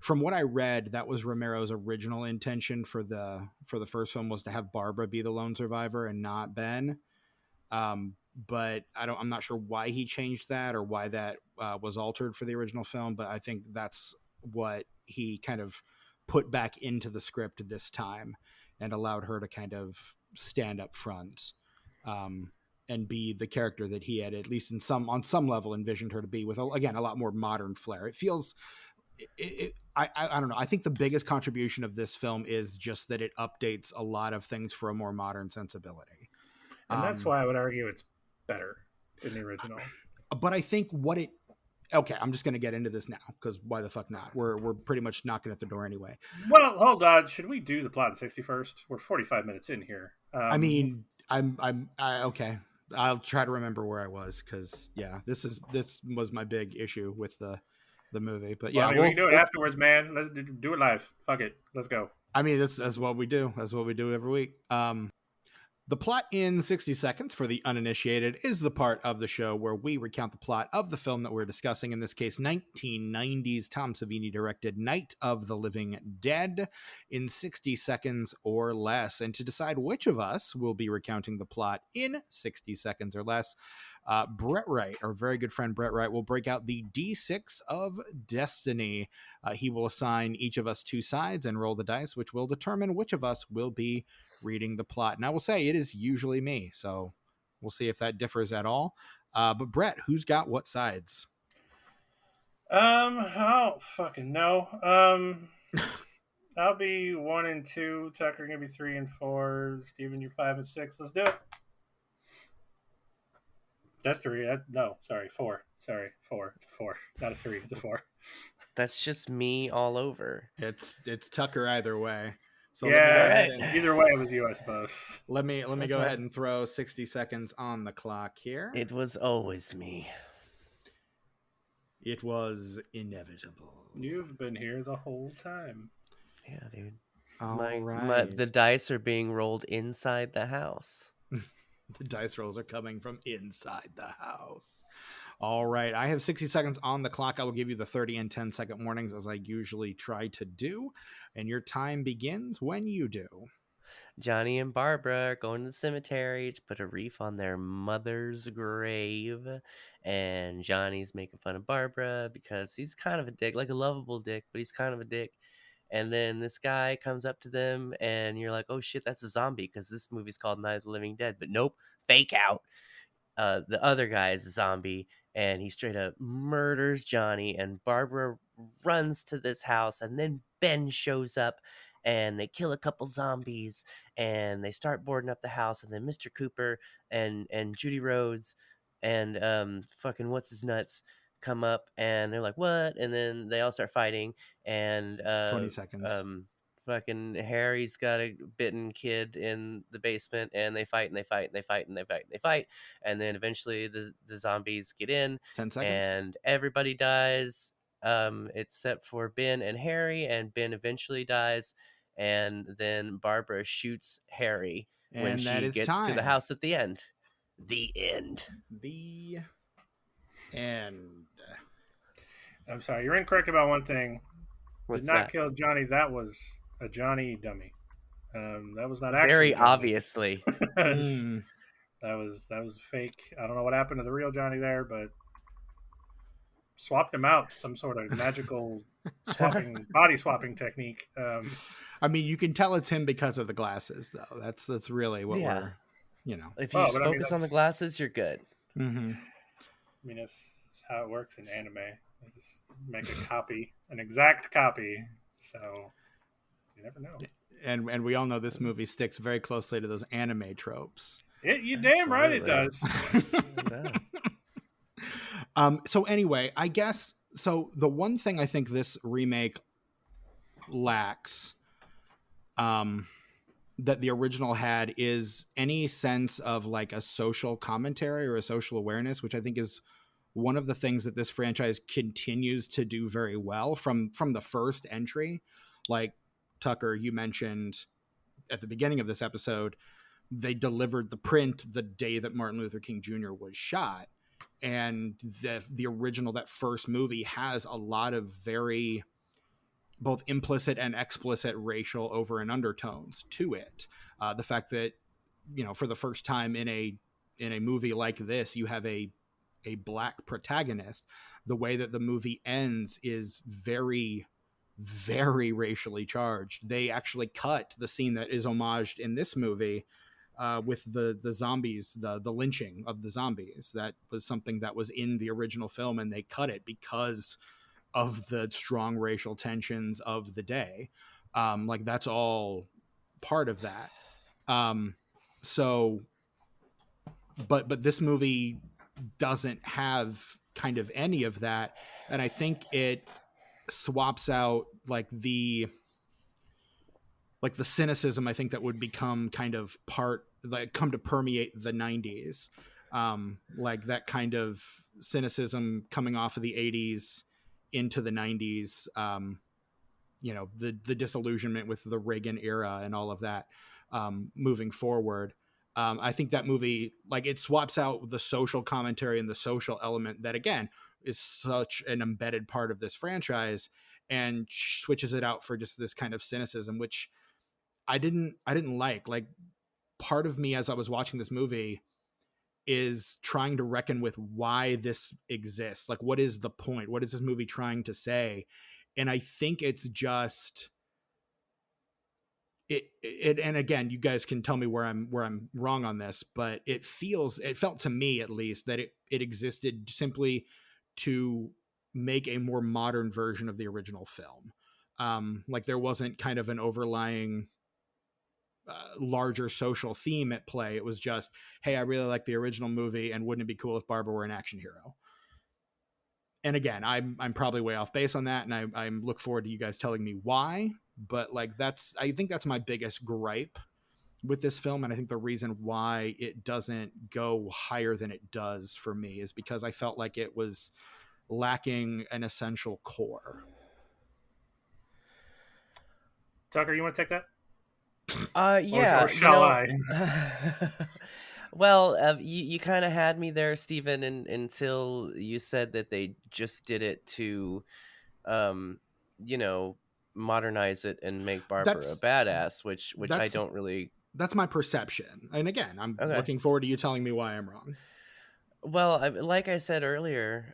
from what I read, that was Romero's original intention for the first film, was to have Barbara be the lone survivor and not Ben. But I'm not sure why he changed that or why that was altered for the original film, but I think that's what he kind of put back into the script this time and allowed her to kind of stand up front. And be the character that he had, at least on some level, envisioned her to be, with, again, a lot more modern flair. It feels, I don't know. I think the biggest contribution of this film is just that it updates a lot of things for a more modern sensibility. And that's why I would argue it's better than the original. But I think okay, I'm just going to get into this now, because why the fuck not? We're pretty much knocking at the door anyway. Well, hold on. Should we do the plot in 60 first? We're 45 minutes in here. I mean, okay. I'll try to remember where I was, because this was my big issue with the movie. But yeah, we can do it afterwards, man. Let's do it live. Fuck it, let's go. I mean, that's what we do. That's what we do every week. The plot in 60 seconds for the uninitiated is the part of the show where we recount the plot of the film that we're discussing. In this case, 1990's Tom Savini directed Night of the Living Dead, in 60 seconds or less. And to decide which of us will be recounting the plot in 60 seconds or less, Brett Wright, our very good friend Brett Wright, will break out the D6 of Destiny. He will assign each of us 2 sides and roll the dice, which will determine which of us will be reading the plot. And I will say it is usually me, so we'll see if that differs at all. But Brett, who's got what sides? I don't fucking know. I'll be 1 and 2. Tucker gonna be 3 and 4. Steven, you're 5 and 6. Let's do it. That's 3. No, sorry, 4. Sorry, 4. It's a 4, not a 3. It's a 4. That's just me all over. It's Tucker either way. So yeah, either way it was you, I suppose. Let me go ahead and throw 60 seconds on the clock here. It was always me. It was inevitable. You've been here the whole time. Yeah, dude. All right. The dice are being rolled inside the house. The dice rolls are coming from inside the house. All right. I have 60 seconds on the clock. I will give you the 30 and 10-second warnings, as I usually try to do. And your time begins when you do. Johnny and Barbara are going to the cemetery to put a wreath on their mother's grave. And Johnny's making fun of Barbara because he's kind of a dick, like a lovable dick, but he's kind of a dick. And then this guy comes up to them and you're like, oh shit, that's a zombie, because this movie's called Night of the Living Dead. But nope, fake out. The other guy is a zombie and he straight up murders Johnny, and Barbara runs to this house, and then Ben shows up and they kill a couple zombies, and they start boarding up the house, and then Mr. Cooper and Judy Rhodes and fucking what's his nuts come up, and they're like, what? And then they all start fighting, and 20 seconds. fucking Harry's got a bitten kid in the basement, and they fight and they fight and they fight and they fight and they fight, and then eventually the zombies get in 10 seconds. and everybody dies, except for Ben and Harry, and Ben eventually dies, and then Barbara shoots Harry when she gets to the house at the end. The end. The end. I'm sorry, you're incorrect about one thing. What's Did not that? kill Johnny. That was a Johnny dummy. That was not actually very Johnny. obviously. That was fake. I don't know what happened to the real Johnny there, but swapped him out. Some sort of magical body swapping technique. I mean, you can tell it's him because of the glasses, though. That's really what we're, If you focus on the glasses, you're good. Mm-hmm. I mean, that's how it works in anime. They just make a copy, an exact copy. So you never know. And we all know this movie sticks very closely to those anime tropes. You damn right it does. So anyway, I guess the one thing I think this remake lacks that the original had is any sense of like a social commentary or a social awareness, which I think is one of the things that this franchise continues to do very well from the first entry. Like Tucker, you mentioned at the beginning of this episode, they delivered the print the day that Martin Luther King Jr. was shot. And the original, that first movie, has a lot of very both implicit and explicit racial over and undertones to it. The fact that, for the first time in a movie like this, you have a black protagonist. The way that the movie ends is very, very racially charged. They actually cut the scene that is homaged in this movie with the zombies, the lynching of the zombies. That was something that was in the original film, and they cut it because of the strong racial tensions of the day. Like that's all part of that. But this movie doesn't have kind of any of that. And I think it swaps out like the cynicism, I think, that would become kind of come to permeate the 90s. Like that kind of cynicism coming off of the 80s into the 90s, the disillusionment with the Reagan era and all of that, moving forward. I think that movie, like, it swaps out the social commentary and the social element that, again, is such an embedded part of this franchise, and switches it out for just this kind of cynicism, which I didn't like. Like, part of me as I was watching this movie is trying to reckon with why this exists. Like, what is the point? What is this movie trying to say? And I think it's just it and again, you guys can tell me where I'm wrong on this, but it felt to me at least that it existed simply to make a more modern version of the original film. Like there wasn't kind of an overlying larger social theme at play. It was just, hey, I really like the original movie, and wouldn't it be cool if Barbara were an action hero? And again, I'm probably way off base on that, and I look forward to you guys telling me why. But like I think that's my biggest gripe with this film, and I think the reason why it doesn't go higher than it does for me is because I felt like it was lacking an essential core. Tucker, you want to take that? Yeah. Or shall I? Well, you kind of had me there, Stephen, until you said that they just did it to, modernize it and make Barbara a badass, which I don't really. That's my perception, and again, I'm looking forward to you telling me why I'm wrong. Well, like I said earlier,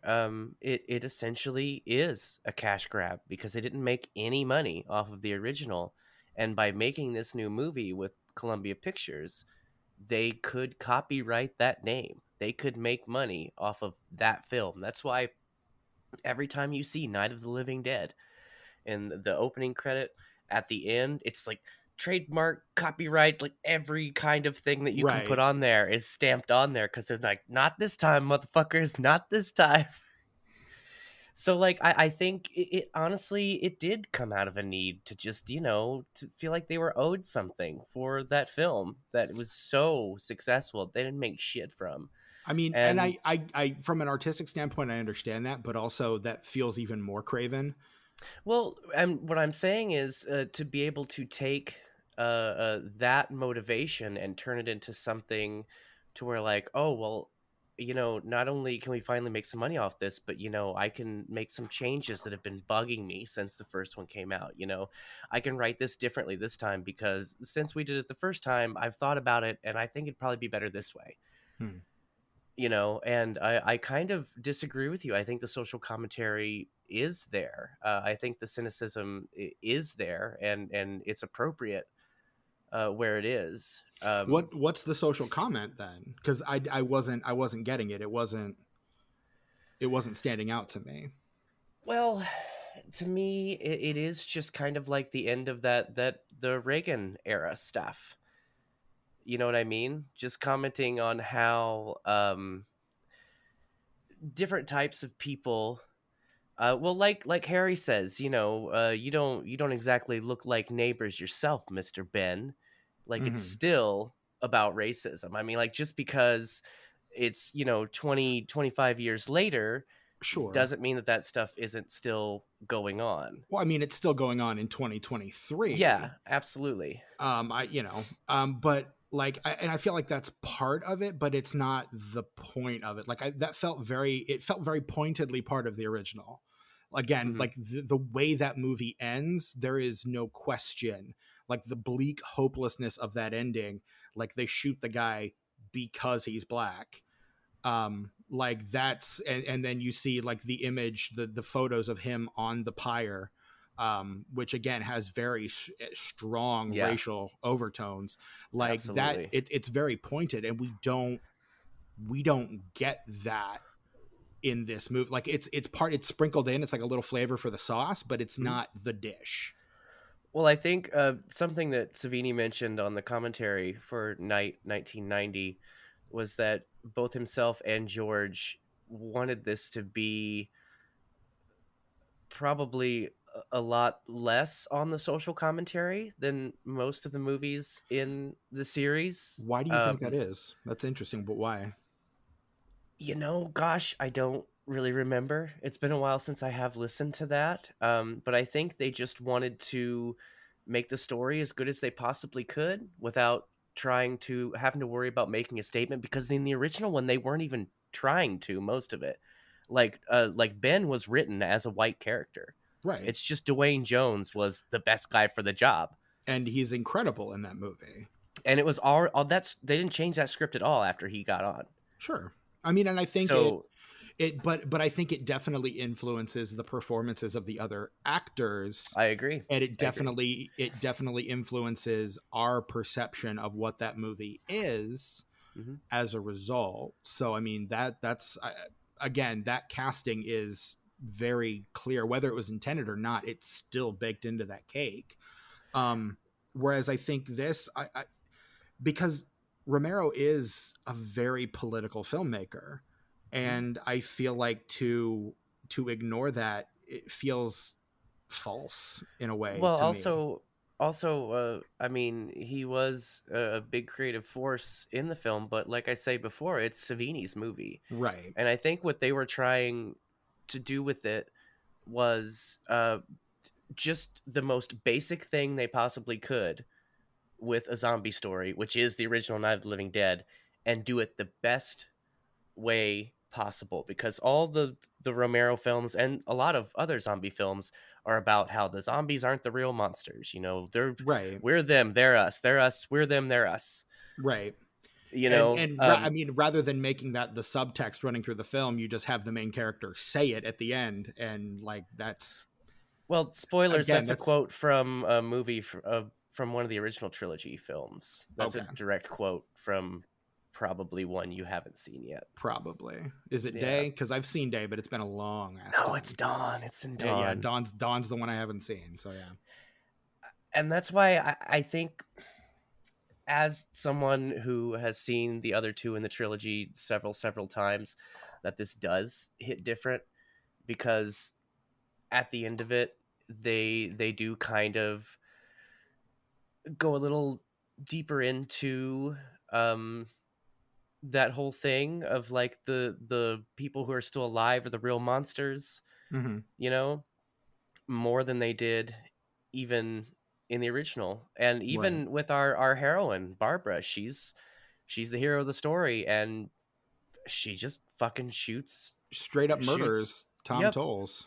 it essentially is a cash grab because they didn't make any money off of the original. And by making this new movie with Columbia Pictures, they could copyright that name. They could make money off of that film. That's why every time you see Night of the Living Dead in the opening credit, at the end, it's like trademark, copyright, like every kind of thing that you can put Right. on there is stamped on there because they're like, not this time, motherfuckers, not this time. So like I think it honestly it did come out of a need to just, you know, to feel like they were owed something for that film that was so successful they didn't make shit from. I mean, and And I from an artistic standpoint, I understand that, but also that feels even more well, and what I'm saying is to be able to take that motivation and turn it into something to where, like, oh, well, you know, not only can we finally make some money off this, but, you know, I can make some changes that have been bugging me since the first one came out. You know, I can write this differently this time because since we did it the first time, I've thought about it and I think it'd probably be better this way. Hmm. You know, and I kind of disagree with you. I think the social commentary is there. I think the cynicism is there, and it's appropriate where it is. What's the social comment then? Because I wasn't getting it. It wasn't standing out to me. Well, to me, it is just kind of like the end of the Reagan era stuff. You know what I mean? Just commenting on how different types of people. Well, like Harry says, you know, you don't exactly look like neighbors yourself, Mr. Ben. Like it's Mm-hmm. still about racism. I mean, like just because it's, you know, 25 years later Sure. doesn't mean that stuff isn't still going on. Well, I mean, it's still going on in 2023. Yeah, absolutely. But like, and I feel like that's part of it, but it's not the point of it. Like, it felt very pointedly part of the original. Again, Hmm. like the way that movie ends, there is no question. Like the bleak hopelessness of that ending, like they shoot the guy because he's black. Like that's and then you see like the image, the photos of him on the pyre, which again has very strong Yeah, racial overtones, like that. absolutely. It's very pointed, and we don't get that in this movie. Like it's sprinkled in, it's like a little flavor for the sauce, but it's Mhm. not the dish. Well, I think something that Savini mentioned on the commentary for Night 1990 was that both himself and George wanted this to be probably a lot less on the social commentary than most of the movies in the series. Why do you think that is? That's interesting, but why? You know, gosh, I don't really remember. It's been a while since I have listened to that. But I think they just wanted to make the story as good as they possibly could without trying to having to worry about making a statement because in the original one they weren't even trying to most of it. Like Ben was written as a white character. Right. It's just Dwayne Jones was the best guy for the job. And he's incredible in that movie. And it was all that's they didn't change that script at all after he got on. Sure. I mean, and I think So but I think it definitely influences the performances of the other actors, I agree. and I agree. it definitely influences our perception of what that movie is Mm-hmm. as a result. So I mean, that's again, that casting is very clear. Whether it was intended or not, it's still baked into that cake. Whereas I think this, because Romero is a very political filmmaker, and I feel like to ignore that, it feels false in a way Well, to me. I mean, he was a big creative force in the film, but like I say before, it's Savini's movie, Right. and I think what they were trying to do with it was just the most basic thing they possibly could with a zombie story, which is the original Night of the Living Dead, and do it the best way possible because all the Romero films and a lot of other zombie films are about how the zombies aren't the real monsters. You know, Right. we're them, they're us, they're us, we're them, they're us. Right. You And know, I mean, rather than making that the subtext running through the film, you just have the main character say it at the end, and like that's well, spoilers. again, That's a that's quote from a movie from one of the original trilogy films. That's a okay. direct quote from probably one you haven't seen yet. Probably. Is it Yeah. Day? Because I've seen Day, but it's been a long ass No, time. it's Dawn. It's in Yeah, Dawn. Dawn's the one I haven't seen. So yeah. And that's why I think, as someone who has seen the other two in the trilogy several times, that this does hit different, because at the end of it, they do kind of go a little deeper into that whole thing of like the people who are still alive are the real monsters, Mm-hmm. you know, more than they did even in the original. And Right. even with our heroine Barbara, she's the hero of the story, and she just fucking Straight up shoots murders Tom yep, Tolles,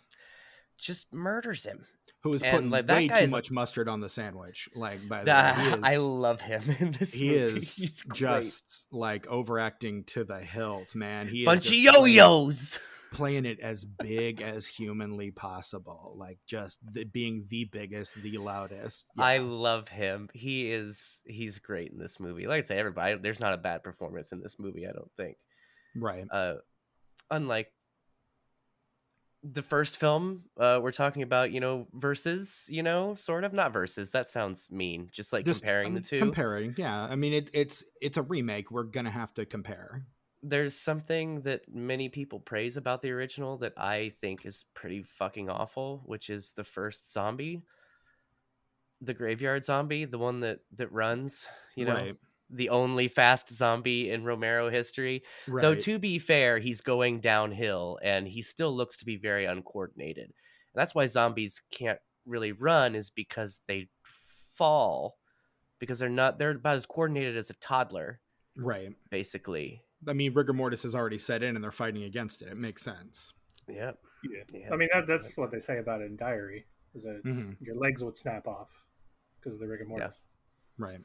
just murders him. who is And putting like that way guy too is a much mustard on the sandwich. Like, by the way, I love him in this he movie. is He's great. just like overacting to the hilt, man. He is Bunch of just yo-yos. playing it as big as humanly possible, like just being the biggest, the loudest. Yeah. I love him. He's great in this movie. Like I say, everybody, there's not a bad performance in this movie, I don't think. Right. Unlike the first film, we're talking about, versus, sort of, not versus. That sounds mean. Just like Just comparing the two. Comparing, yeah. I mean, it's a remake. We're gonna have to compare. There's something that many people praise about the original that I think is pretty fucking awful, which is the first zombie, the graveyard zombie, the one that runs, Right. the only fast zombie in Romero history. Though, Right. to be fair, he's going downhill and he still looks to be very uncoordinated. And that's why zombies can't really run, is because they fall, because they're about as coordinated as a toddler. Right. Basically. I mean, rigor mortis has already set in and they're fighting against it. It makes sense. Yep. Yeah. I mean, that's what they say about it in Diary, is that your legs would snap off because of the rigor mortis. Yeah. Right.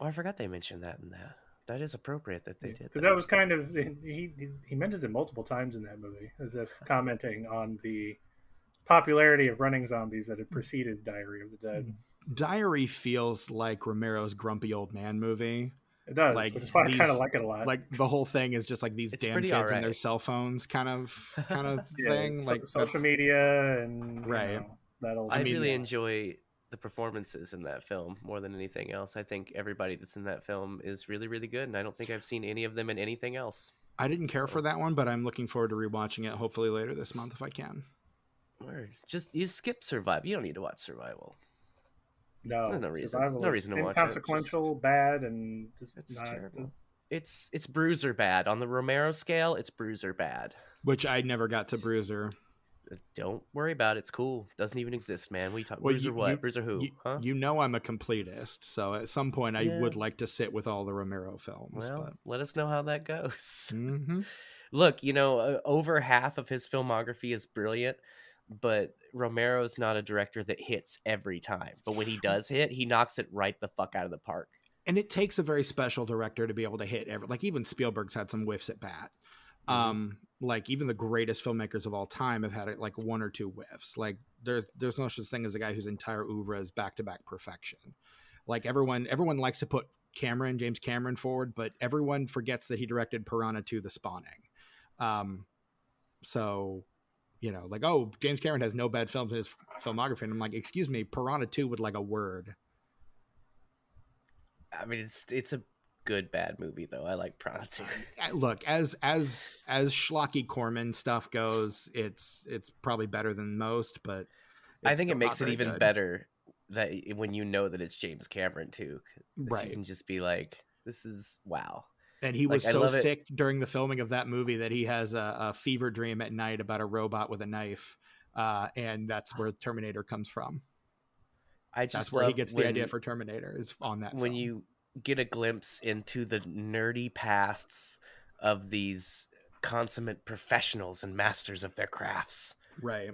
Oh, I forgot they mentioned that in that. That is appropriate that they did. Because that was kind of, he mentions it multiple times in that movie, as if commenting on the popularity of running zombies that had preceded Diary of the Dead. Diary feels like Romero's grumpy old man movie. It does, like which is why I kind of like it a lot. Like the whole thing is just like these damn kids and their cell phones kind of thing. Like social media and right. I really enjoy the performances in that film more than anything else. I think everybody that's in that film is really, really good, and I don't think I've seen any of them in anything else. I didn't care for that one, but I'm looking forward to rewatching it hopefully later this month if I can. Or just you skip Survival. You don't need to watch Survival. No, there's no reason. Survival no reason to watch it. Inconsequential, bad, and just it's not terrible. It's Bruiser bad on the Romero scale. It's Bruiser bad, which I never got to Bruiser. Don't worry about it. It's cool. Doesn't even exist, man. We talk Bruiser what? Bruiser who? Huh? You know I'm a completist, so at some point I would like to sit with all the Romero films. Well, but let us know how that goes. Mm-hmm. Look, over half of his filmography is brilliant, but Romero's not a director that hits every time. But when he does hit, he knocks it right the fuck out of the park. And it takes a very special director to be able to hit every. Like even Spielberg's had some whiffs at bat. Like even the greatest filmmakers of all time have had like one or two whiffs. Like there's no such thing as a guy whose entire oeuvre is back-to-back perfection. Like everyone likes to put James Cameron forward, but everyone forgets that he directed Piranha 2: The Spawning. So, like, oh, James Cameron has no bad films in his filmography. And I'm like, excuse me, Piranha 2 with like a word. I mean, it's a good bad movie though. I like Piranha 2. Look, as schlocky Corman stuff goes, it's probably better than most, but I think it makes it even better that when you know that it's James Cameron too, right? You can just be like, this is wow. And he was so sick during the filming of that movie that he has a fever dream at night about a robot with a knife, and that's where Terminator comes from. That's where he gets the idea for Terminator, is on that when film. You get a glimpse into the nerdy pasts of these consummate professionals and masters of their crafts. Right.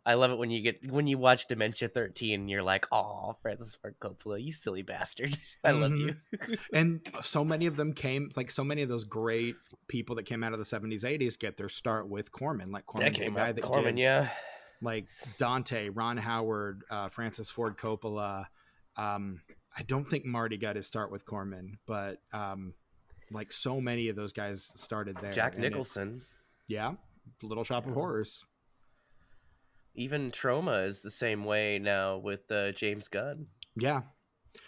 I love it when you watch Dementia 13 and you're like, oh, Francis Ford Coppola, you silly bastard. I love you. And so many of them so many of those great people that came out of the 70s, 80s get their start with Corman. Like Corman's the guy that Corman, gives, like Dante, Ron Howard, Francis Ford Coppola. I don't think Marty got his start with Corman, but like so many of those guys started there. Jack Nicholson. Little Shop of Horrors. Even Trauma is the same way now with James Gunn. Yeah.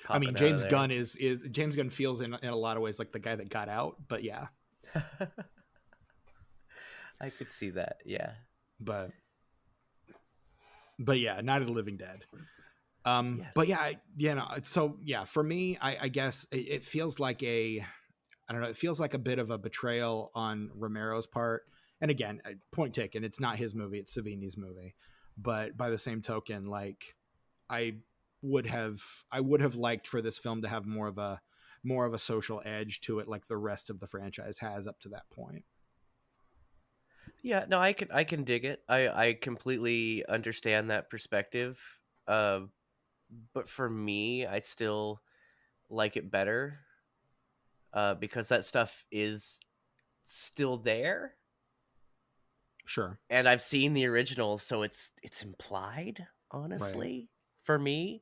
I mean, popping out of James there. Gunn is James Gunn feels in a lot of ways like the guy that got out, but yeah. I could see that, yeah. But yeah, Night of the Living Dead. Yes. But yeah, so yeah, for me, I guess it feels like I don't know, it feels like a bit of a betrayal on Romero's part. And again, point taken, it's not his movie, it's Savini's movie. But by the same token, like I would have liked for this film to have more of a social edge to it, like the rest of the franchise has up to that point. Yeah, no, I can dig it. I completely understand that perspective. But for me, I still like it better because that stuff is still there. Sure. And I've seen the original, so it's implied, honestly, for me.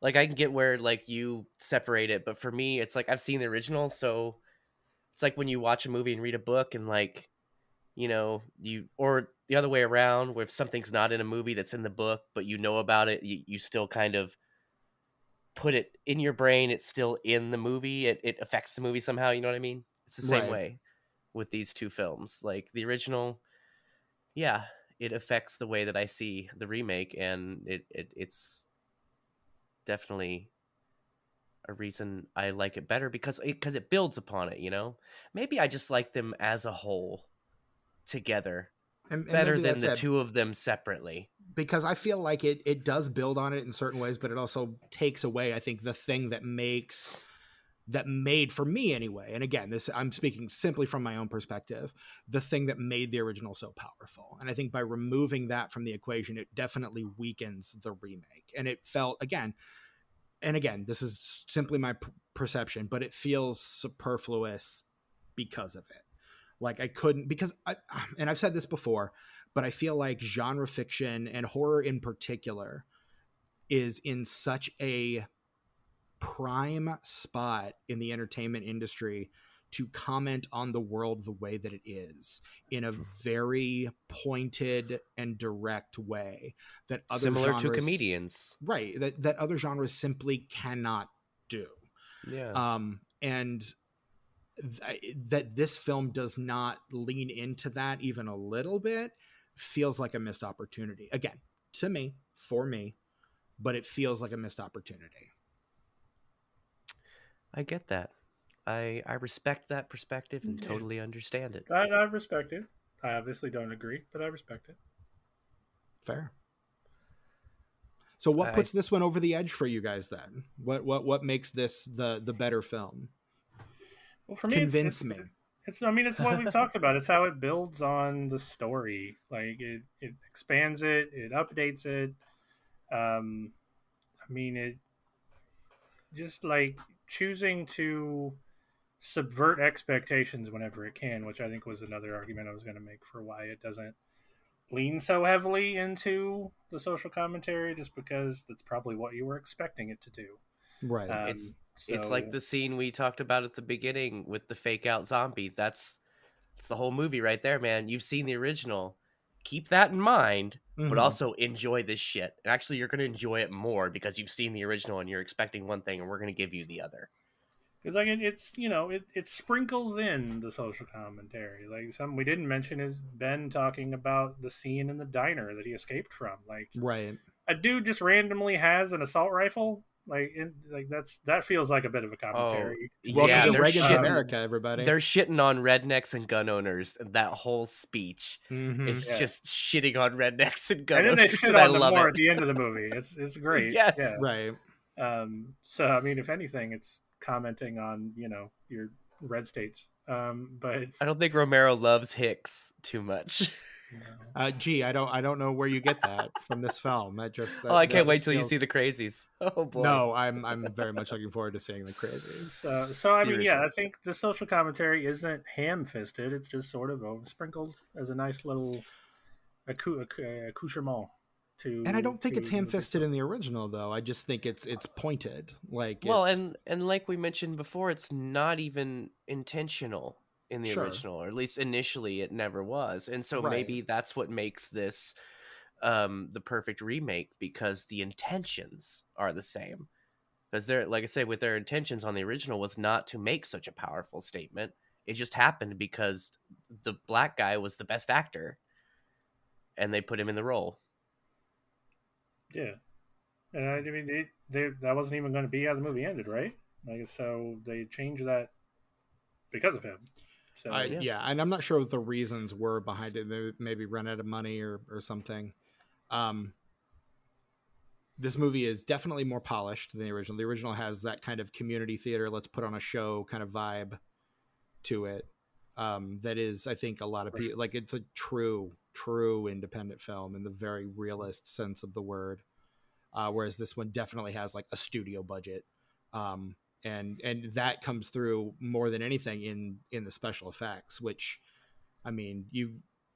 Like, I can get where, like, you separate it, but for me, it's like I've seen the original, so it's like when you watch a movie and read a book and, like, you know, or the other way around, where if something's not in a movie that's in the book, but you know about it, you still kind of put it in your brain, it's still in the movie, it affects the movie somehow, you know what I mean? It's the same way with these two films. Like, the original, yeah, it affects the way that I see the remake, and it's definitely a reason I like it better because it builds upon it, you know? Maybe I just like them as a whole together and better maybe than that's the it. two of them separately. Because I feel like it does build on it in certain ways, but it also takes away, I think, the thing that made for me anyway. And again, I'm speaking simply from my own perspective, the thing that made the original so powerful. And I think by removing that from the equation, it definitely weakens the remake. And it felt, again, this is simply my perception, but it feels superfluous because of it. Like I couldn't, because and I've said this before, but I feel like genre fiction and horror in particular is in such a prime spot in the entertainment industry to comment on the world the way that it is in a very pointed and direct way that other Similar genres, to comedians, right, that other genres simply cannot do. yeah. And that this film does not lean into that even a little bit feels like a missed opportunity, again, to me, for me, but it feels like a missed opportunity. I get that. I respect that perspective and totally understand it. I respect it. I obviously don't agree, but I respect it. Fair. So what puts this one over the edge for you guys then? What makes this the better film? Well, for me, convince me. It's I mean, it's what we've talked about. It's how it builds on the story. Like it expands it, it updates it. I mean, it just like choosing to subvert expectations whenever it can, which I think was another argument I was going to make for why it doesn't lean so heavily into the social commentary, just because that's probably what you were expecting it to do. Right. It's like the scene we talked about at the beginning with the fake out zombie. It's the whole movie right there, man. You've seen the original. Keep that in mind, but also enjoy this shit. And actually, you're going to enjoy it more because you've seen the original and you're expecting one thing, and we're going to give you the other. Because like it's it sprinkles in the social commentary. Like something we didn't mention is Ben talking about the scene in the diner that he escaped from. Like, right, a dude just randomly has an assault rifle. That feels like a bit of a commentary. Welcome to Reagan's America, everybody. They're shitting on rednecks and gun owners, and that whole speech is just shitting on rednecks and gun owners. And then they shit on them more at the end of the movie. It's great. Yes. Yeah. Right. So I mean, if anything, it's commenting on your red states. But I don't think Romero loves Hicks too much. Gee, I don't know where you get that from this film. I can't wait till you see the Crazies. Oh boy. No, I'm very much looking forward to seeing the Crazies. So I mean, yeah, I think the social commentary isn't ham-fisted. It's just sort of sprinkled as a nice little accoutrement. And I don't think it's ham-fisted in the original, though. I just think it's pointed. Like, and like we mentioned before, it's not even intentional in the original, or at least initially it never was. And so maybe that's what makes this the perfect remake because the intentions are the same. Because they're, like I say, with their intentions on the original was not to make such a powerful statement. It just happened because the black guy was the best actor, and they put him in the role. Yeah, and I mean, that wasn't even going to be how the movie ended, right? Like, so they changed that because of him. So yeah, and I'm not sure what the reasons were behind it. They maybe run out of money or something. This movie is definitely more polished than the original. The original has that kind of community theater, let's put on a show kind of vibe to it. That is, I think, a lot of people like. It's a true independent film in the very realist sense of the word. Whereas this one definitely has like a studio budget. And that comes through more than anything in the special effects, which, I mean, you've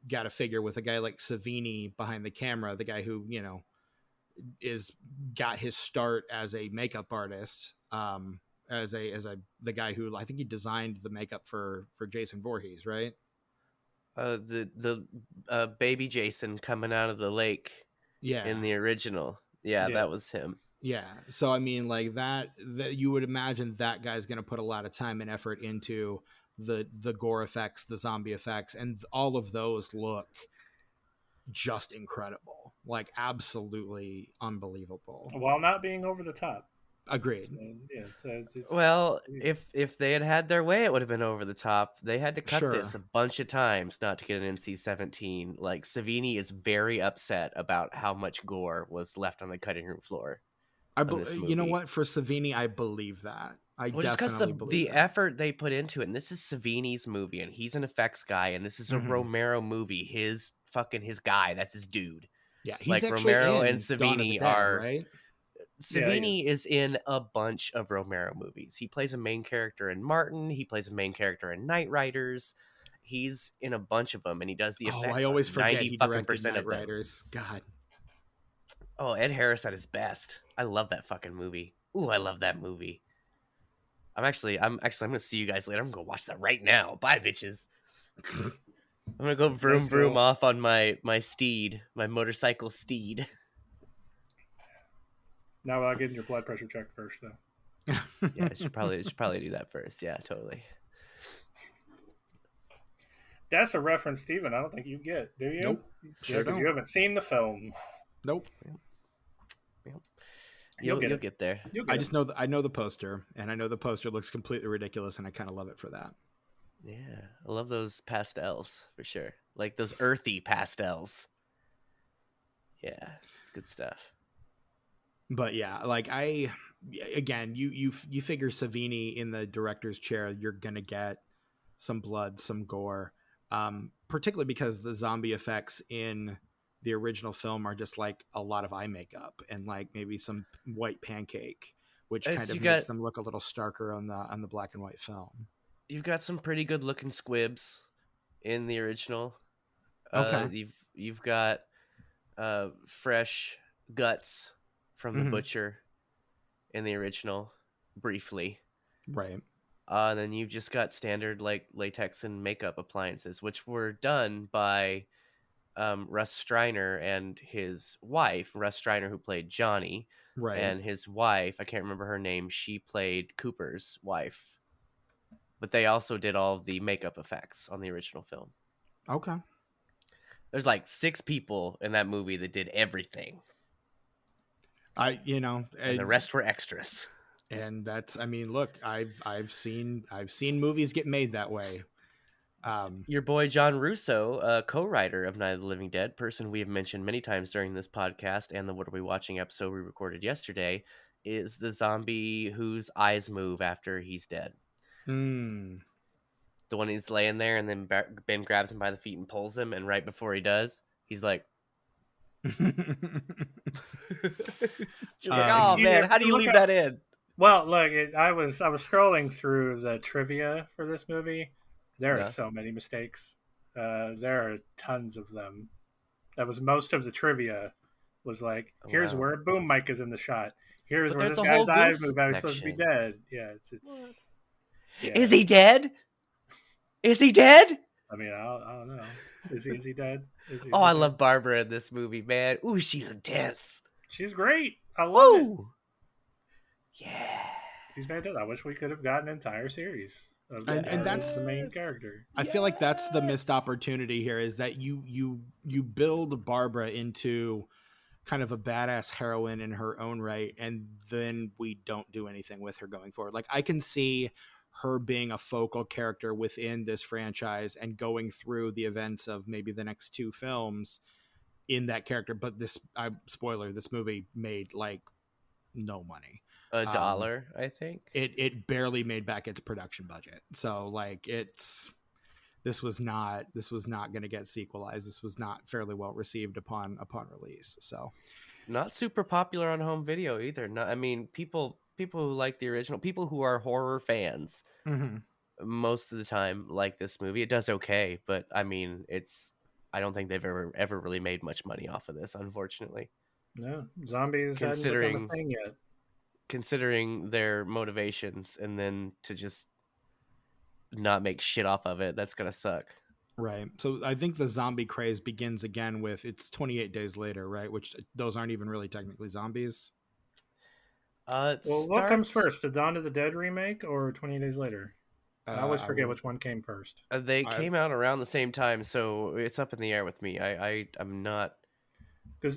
got to figure with a guy like Savini behind the camera, the guy who, you know, is got his start as a makeup artist, as the guy who, I think he designed the makeup for Jason Voorhees, right? The baby Jason coming out of the lake, in the original, that was him. Yeah, so I mean, like that you would imagine that guy's going to put a lot of time and effort into the gore effects, the zombie effects, and all of those look just incredible, like absolutely unbelievable, while not being over the top. Agreed. Well, if they had their way, it would have been over the top. They had to cut this a bunch of times not to get an NC-17. Like, Savini is very upset about how much gore was left on the cutting room floor. You know what? For Savini, I believe that. Just because the effort they put into it, and this is Savini's movie, and he's an effects guy, and this is a Romero movie. His guy, that's his dude. Yeah, he's like Romero and Savini are right. Savini is in a bunch of Romero movies. He plays a main character in Martin. He plays a main character in Knight Riders. He's in a bunch of them, and he does the effects. I always forget 90% he directed Knight Riders. God. Oh, Ed Harris at his best. I love that fucking movie. Ooh, I love that movie. I'm gonna see you guys later. I'm gonna go watch that right now. Bye, bitches. I'm gonna go vroom vroom off on my steed, my motorcycle steed. Now without getting your blood pressure checked first, though. Yeah, I should probably do that first. Yeah, totally. That's a reference, Steven, I don't think you get, do you? Nope. Sure don't. You haven't seen the film. Nope. You'll get there. I just know I know the poster, and I know the poster looks completely ridiculous, and I kind of love it for that. Yeah, I love those pastels for sure. Like those earthy pastels. Yeah, it's good stuff. But yeah, like you figure Savini in the director's chair, you're gonna get some blood, some gore, particularly because the zombie effects in the original film are just like a lot of eye makeup and like maybe some white pancake, which kind of makes them look a little starker on the black and white film. You've got some pretty good looking squibs in the original. Okay. You've got fresh guts from the butcher in the original, briefly. Right. And then you've just got standard like latex and makeup appliances, which were done by Russ Streiner and his wife. Russ Streiner, who played Johnny, right, and his wife, I can't remember her name. She played Cooper's wife. But they also did all of the makeup effects on the original film. Okay. There's like 6 people in that movie that did everything. And the rest were extras. And that's, I mean, look, I've seen movies get made that way. Your boy John Russo, co-writer of Night of the Living Dead, person we have mentioned many times during this podcast and the What Are We Watching episode we recorded yesterday, is the zombie whose eyes move after he's dead. The one he's laying there, and then Ben grabs him by the feet and pulls him, and right before he does, he's like, "Oh man, how do you leave that in?" Well, look, I was scrolling through the trivia for this movie. There are so many mistakes. There are tons of them. That was most of the trivia. Was like, here's where a boom mic is in the shot. Here's where this guy's eyes move. He's supposed to be dead. Yeah, it's. Yeah. Is he dead? Is he dead? I mean, I don't know. Is he dead? Is he I dead? love Barbara in this movie, man. Ooh, she's intense. She's great. I love it. Yeah. She's fantastic. I wish we could have gotten an entire series of And that's the main character. I feel like that's the missed opportunity here, is that you build Barbara into kind of a badass heroine in her own right, and then we don't do anything with her going forward. Like, I can see her being a focal character within this franchise and going through the events of maybe the next two films in that character, but this spoiler, this movie made like no money. $1, I think. It barely made back its production budget. So like this was not going to get sequelized. This was not fairly well received upon release. So not super popular on home video either. Not, I mean, people who like the original, people who are horror fans, most of the time like this movie. It does okay, but I mean, I don't think they've ever really made much money off of this, unfortunately. No, zombies hadn't become a thing yet. Considering their motivations, and then to just not make shit off of it, that's gonna suck. Right. So I think the zombie craze begins again with it's 28 Days Later, right? Which those aren't even really technically zombies. What comes first, the Dawn of the Dead remake or 28 Days Later? I always forget which one came first. They came out around the same time, so it's up in the air with me. I'm not, because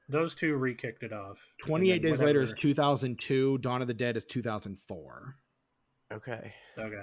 those two re-kicked it off. 28 Days Later is 2002. Dawn of the Dead is 2004. Okay.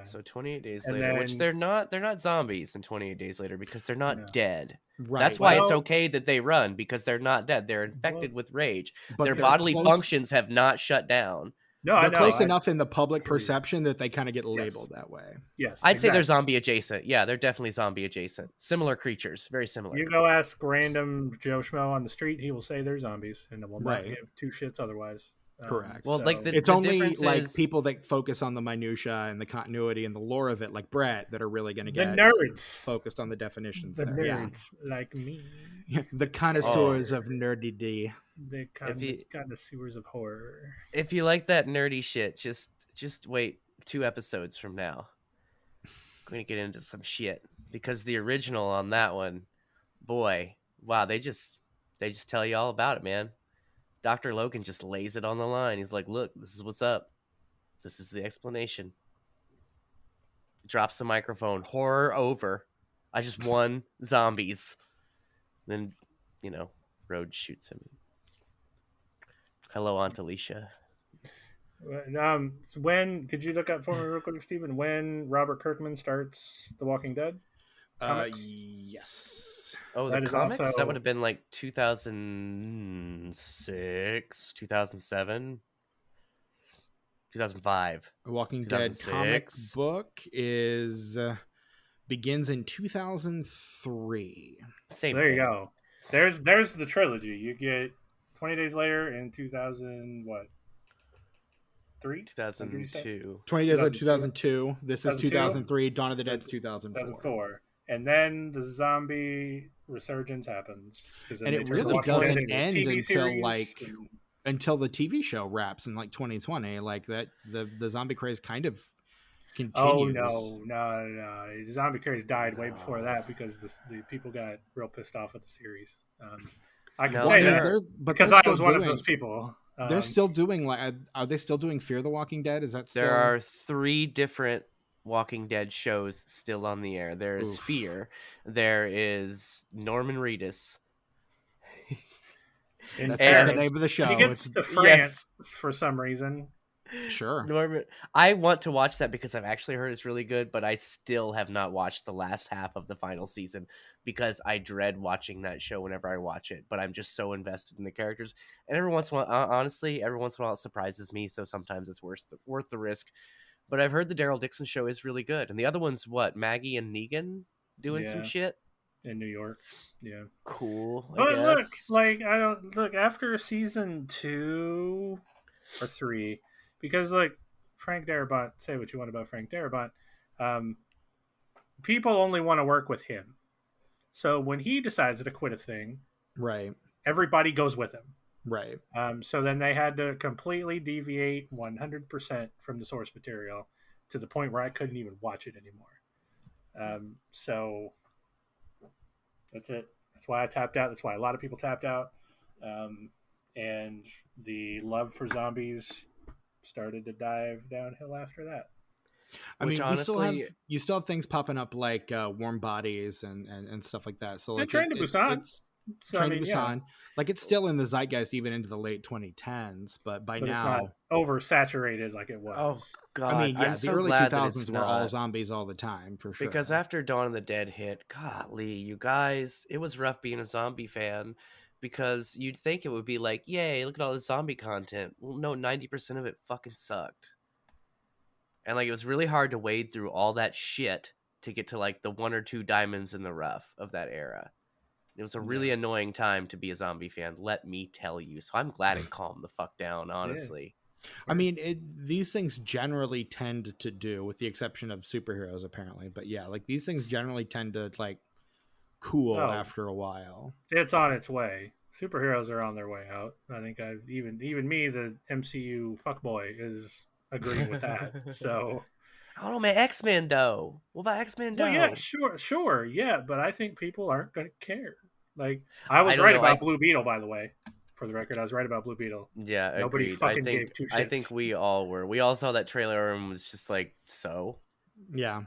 So 28 Days And Later, then, which they're not zombies in 28 Days Later because they're not dead. Right. That's why it's okay that they run, because they're not dead. They're infected with rage. But their bodily functions have not shut down. No, they're close enough in the public perception that they kind of get labeled that way. Yes, I'd say they're zombie adjacent. Yeah, they're definitely zombie adjacent. Similar creatures, very similar. You go ask random Joe Schmo on the street, he will say they're zombies, and will not give two shits otherwise. Correct. Well, like it's only like people that focus on the minutia and the continuity and the lore of it, like Brett, that are really going to get the nerds focused on the definitions. The nerds like me, the connoisseurs of nerdity. The connoisseurs of horror. If you like that nerdy shit, just wait 2 episodes from now. I'm going to get into some shit, because the original on that one, boy, wow, they just tell you all about it, man. Dr. Logan just lays it on the line. He's like, look, this is what's up. This is the explanation. Drops the microphone. Horror over. I just won zombies. Then, Rhodes shoots him. Hello, Aunt Alicia. When could you look up for me real quick, Stephen? When Robert Kirkman starts The Walking Dead? Yes. Oh, the comics? Also... That would have been like 2006, 2007, 2005. The Walking Dead comic book begins in 2003. There you go. There's the trilogy. You get 20 Days Later in 2000 what? 2002. 20 Days Later 2002. This is 2003. Dawn of the Dead's 2004. And then the zombie resurgence happens. And it really doesn't end until the TV show wraps in like 2020. Like that, the zombie craze kind of continues. Oh no! The zombie craze died way before that, because the people got real pissed off with the series. I can say that because I was one of those people. They're still doing are they still doing Fear the Walking Dead? Is that still... There are 3 different Walking Dead shows still on the air. There is Fear. There is Norman Reedus. That's the name of the show. He gets to France for some reason. Sure. Norman, I want to watch that because I've actually heard it's really good, but I still have not watched the last half of the final season because I dread watching that show whenever I watch it. But I'm just so invested in the characters, and every once in a while, honestly, it surprises me. So sometimes it's worth the risk. But I've heard the Daryl Dixon show is really good, and the other one's Maggie and Negan doing some shit in New York. Yeah, cool. But look, after season 2 or 3. Because, Frank Darabont, say what you want about Frank Darabont, people only want to work with him. So when he decides to quit a thing, right, everybody goes with him. Right. So then they had to completely deviate 100% from the source material to the point where I couldn't even watch it anymore. So That's it. That's why I tapped out. That's why a lot of people tapped out. And the love for zombies started to dive downhill after that. I mean, honestly, you still have things popping up like Warm Bodies and stuff like that. So like Train to Busan. Train to Busan. Like it's still in the zeitgeist even into the late 2010s, but now it's not oversaturated like it was. Oh god! I mean, yeah, the early 2000s were all zombies all the time for sure. Because after Dawn of the Dead hit, golly, you guys, it was rough being a zombie fan. Because you'd think it would be like, yay, look at all the zombie content. Well, no, 90% of it fucking sucked. And like it was really hard to wade through all that shit to get to like the 1 or 2 diamonds in the rough of that era. It was a really annoying time to be a zombie fan, let me tell you. So I'm glad it calmed the fuck down, honestly. Yeah. I mean, these things generally tend to do, with the exception of superheroes apparently, but yeah, like these things generally tend to like cool after a while. It's on its way. Superheroes are on their way out. I think even me, the MCU fuckboy, is agreeing with that. So I don't know, man. X-Men though. What about X-Men though? Well, yeah, sure, yeah, but I think people aren't going to care. Like I was right about Blue Beetle, by the way. For the record, I was right about Blue Beetle. Yeah, nobody agreed. fucking gave 2 shits. I think we all were. We all saw that trailer and was just like, so. Yeah.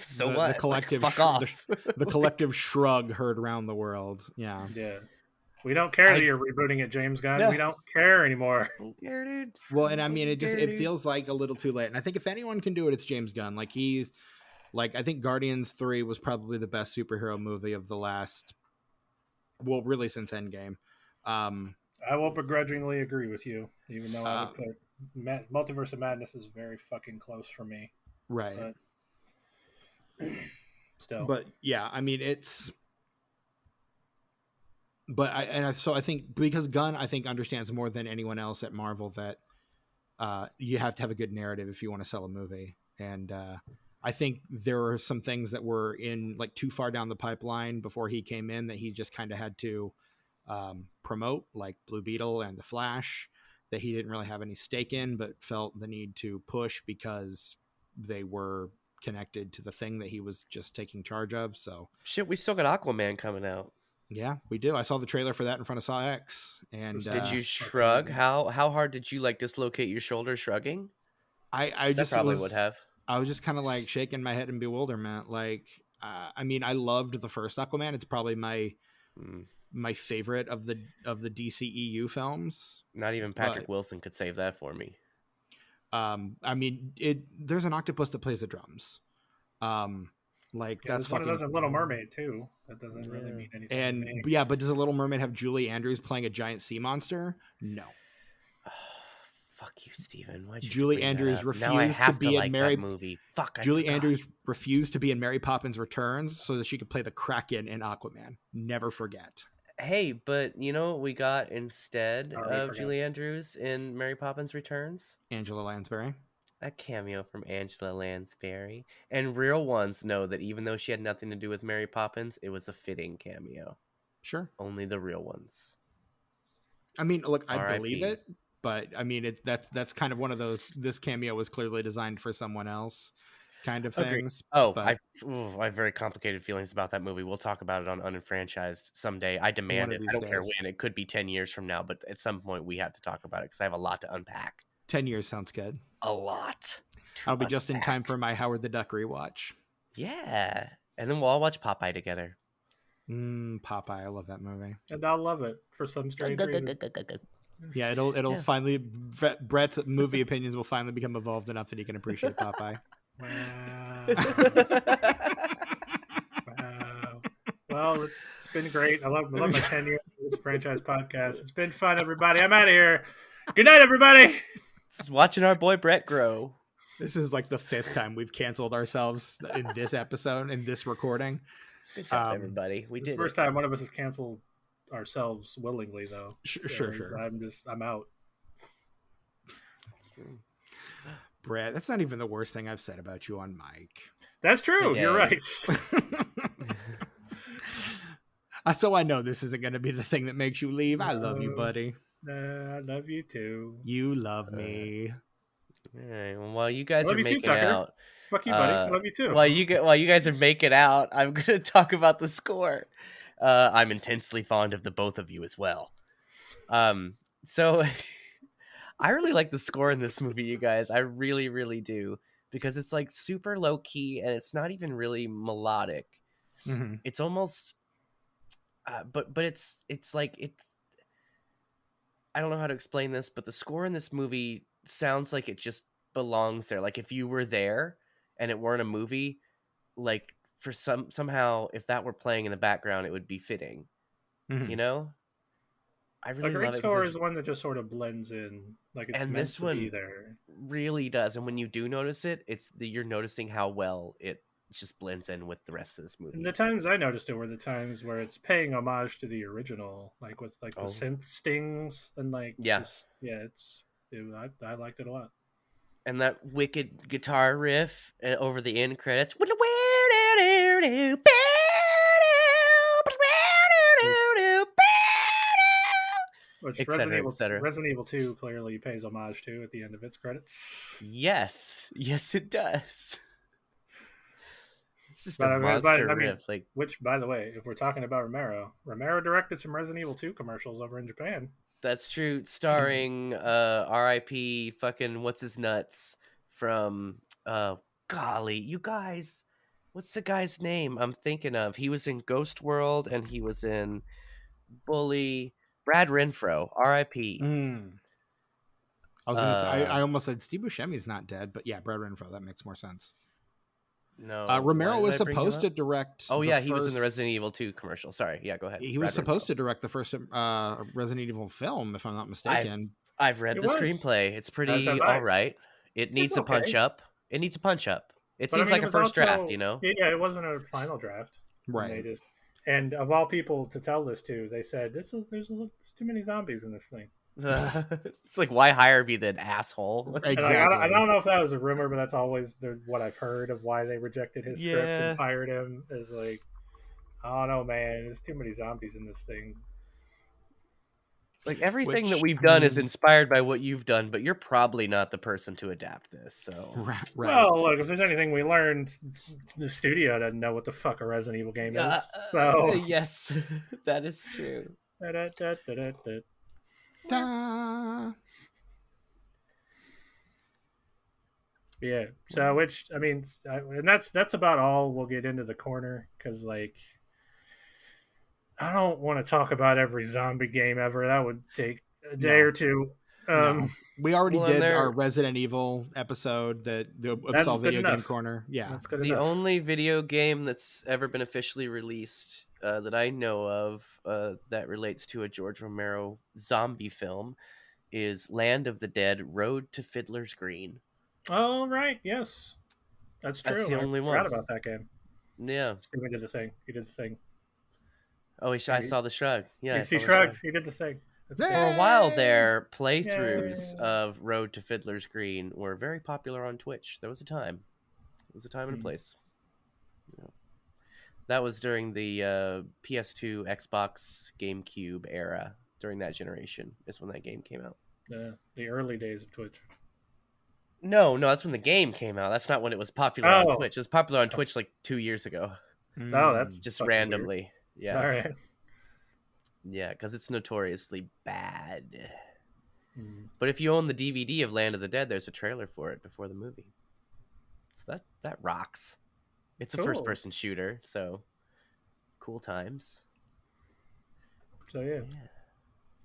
So what? The collective fuck off. The collective shrug heard around the world. Yeah. Yeah. We don't care that you're rebooting it, James Gunn. No. We don't care anymore. Yeah, dude. Well, and I mean, it feels like a little too late. And I think if anyone can do it, it's James Gunn. Like I think Guardians 3 was probably the best superhero movie of the last, well, really since Endgame. I will begrudgingly agree with you, even though I would put Multiverse of Madness is very fucking close for me. Right. But still. But yeah, I mean, so I think because Gunn, I think, understands more than anyone else at Marvel that you have to have a good narrative if you want to sell a movie. And I think there are some things that were in like too far down the pipeline before he came in that he just kind of had to promote, like Blue Beetle and The Flash, that he didn't really have any stake in, but felt the need to push because they were connected to the thing that he was just taking charge of. So shit, we still got Aquaman coming out. Yeah, we do. I saw the trailer for that in front of Saw X. And did you shrug? How hard did you like dislocate your shoulder shrugging? I just probably would have. I was just kind of like shaking my head in bewilderment. Like, I mean, I loved the first Aquaman. It's probably my favorite of the DCEU films. Not even Patrick Wilson could save that for me. I mean, there's an octopus that plays the drums. Like that's one of those in Little Mermaid too. That doesn't really mean anything. And yeah, but does a Little Mermaid have Julie Andrews playing a giant sea monster? No. Fuck you, Steven. Why'd you Julie Andrews refused to be in Mary movie. Fuck. Julie Andrews refused to be in Mary Poppins Returns so that she could play the Kraken in Aquaman. Never forget. Hey, but you know what we got instead of Julie Andrews in Mary Poppins Returns? Angela Lansbury. A cameo from Angela Lansbury. And real ones know that even though she had nothing to do with Mary Poppins, it was a fitting cameo. Sure. Only the real ones. I mean, look, I believe it, but I mean, that's kind of one of those, this cameo was clearly designed for someone else kind of things. Oh, I have very complicated feelings about that movie. We'll talk about it on Unfranchised someday. I demand it. I don't care when. It could be 10 years from now, but at some point we have to talk about it because I have a lot to unpack. 10 years sounds good. A lot. I'll be just in time for my Howard the Duck rewatch. Yeah. And then we'll all watch Popeye together. Popeye. I love that movie. And I'll love it for some strange reason. Yeah, it'll finally, Brett's movie opinions will finally become evolved enough that he can appreciate Popeye. Wow. Wow. Well, it's been great. I love my tenure with this franchise podcast. It's been fun, everybody. I'm out of here. Good night, everybody. Just watching our boy Brett grow. This is like the 5th time we've canceled ourselves in this episode, in this recording. Good job, everybody. We did. It's the first time one of us has canceled ourselves willingly, though. Sure. I'm out. Brett, that's not even the worst thing I've said about you on mic. That's true. You're right. So I know this isn't going to be the thing that makes you leave. I love you, buddy. I love you too. You love me. All right. Well, while you guys are making out, fuck you, buddy. I love you too. While you guys are making out, I'm gonna talk about the score. I'm intensely fond of the both of you as well. So I really like the score in this movie, you guys. I really, really do, because it's like super low key and it's not even really melodic. Mm-hmm. It's almost, but it's like it. I don't know how to explain this, but the score in this movie sounds like it just belongs there. Like if you were there and it weren't a movie, like for somehow if that were playing in the background, it would be fitting. Mm-hmm. You know, I A really great love it score because is one that just sort of blends in, like it's and meant this to be one there. really does. And when you do notice it, you're noticing how well it just blends in with the rest of this And the movie. times I noticed it were the times where it's paying homage to the original, like with like the Oh. synth stings and like Yeah. just I liked it a lot. And that wicked guitar riff over the end credits. Which Et cetera, et cetera. Resident Evil 2 clearly pays homage to at the end of its credits. Yes, it does. It's just But a monster I mean, riff. Like, which, by the way, if we're talking about Romero directed some Resident Evil 2 commercials over in Japan. that's true. Starring R.I.P. fucking what's his nuts from golly, you guys. What's the guy's name I'm thinking of? He was in Ghost World and he was in Bully. Brad Renfro, R.I.P. I was gonna say I almost said Steve Buscemi's not dead, but yeah, Brad Renfro. That makes more sense. No, Romero was supposed to direct. Oh yeah, he was in the Resident Evil 2 commercial. Sorry, yeah, go ahead. He was supposed to direct the first Resident Evil film, if I'm not mistaken. I've read the screenplay. It's pretty all right. It needs a punch up. It needs a punch up. It seems like a first draft, you know? Yeah, it wasn't a final draft. Right. And of all people to tell this to, they said, there's too many zombies in this thing. It's like, why hire me then, asshole? Exactly. I don't know if that was a rumor, but that's always what I've heard of why they rejected his script and fired him. Is like, I don't know, man. There's too many zombies in this thing. Like everything that we've done is inspired by what you've done, but you're probably not the person to adapt this. So, right. Well, look, if there's anything we learned, the studio doesn't know what the fuck a Resident Evil game is. So yes, that is true. Yeah. So, which I mean, and that's about all we'll get into the corner because, like, I don't want to talk about every zombie game ever. That would take a day or two. No. We already did our Resident Evil episode that the Upsall Video Game Corner. Yeah, that's good the enough. only video game that's ever been officially released that I know of that relates to a George Romero zombie film is Land of the Dead: Road to Fiddler's Green. Oh right, yes, that's true. That's the only one. I forgot about that game. Yeah, Steven did the thing. He did the thing. Oh, I saw the shrug. Yeah, he shrugged. He did the thing. For a while there, playthroughs of Road to Fiddler's Green were very popular on Twitch. There was a time. It was a time and a place. Yeah. That was during the PS2, Xbox, GameCube era. During that generation is when that game came out. The early days of Twitch. No, that's when the game came out. That's not when it was popular on Twitch. It was popular on Twitch like 2 years ago. No, that's just randomly. Weird. Yeah. All right. Yeah, because it's notoriously bad. But if you own the DVD of Land of the Dead, there's a trailer for it before the movie. So that rocks. It's a first-person shooter, so cool times. So yeah.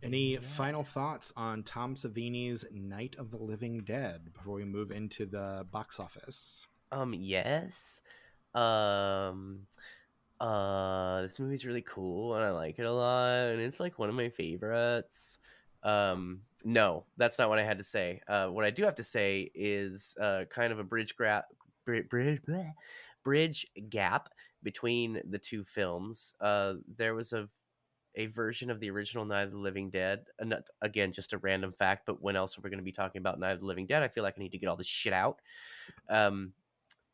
Any final thoughts on Tom Savini's Night of the Living Dead before we move into the box office? Yes. This movie's really cool and I like it a lot and it's like one of my favorites. No, that's not what I had to say. What I do have to say is kind of a bridge gap between the two films. There was a version of the original Night of the Living Dead. Again, just a random fact, but when else are we going to be talking about Night of the Living Dead? I feel like I need to get all this shit out.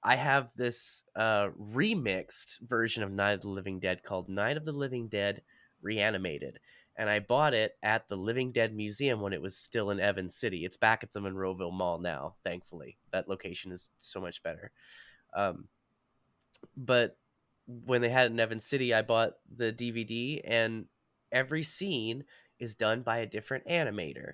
I have this remixed version of Night of the Living Dead called Night of the Living Dead Reanimated. And I bought it at the Living Dead Museum when it was still in Evans City. It's back at the Monroeville Mall now, thankfully. That location is so much better. But when they had it in Evan City, I bought the DVD, and every scene is done by a different animator.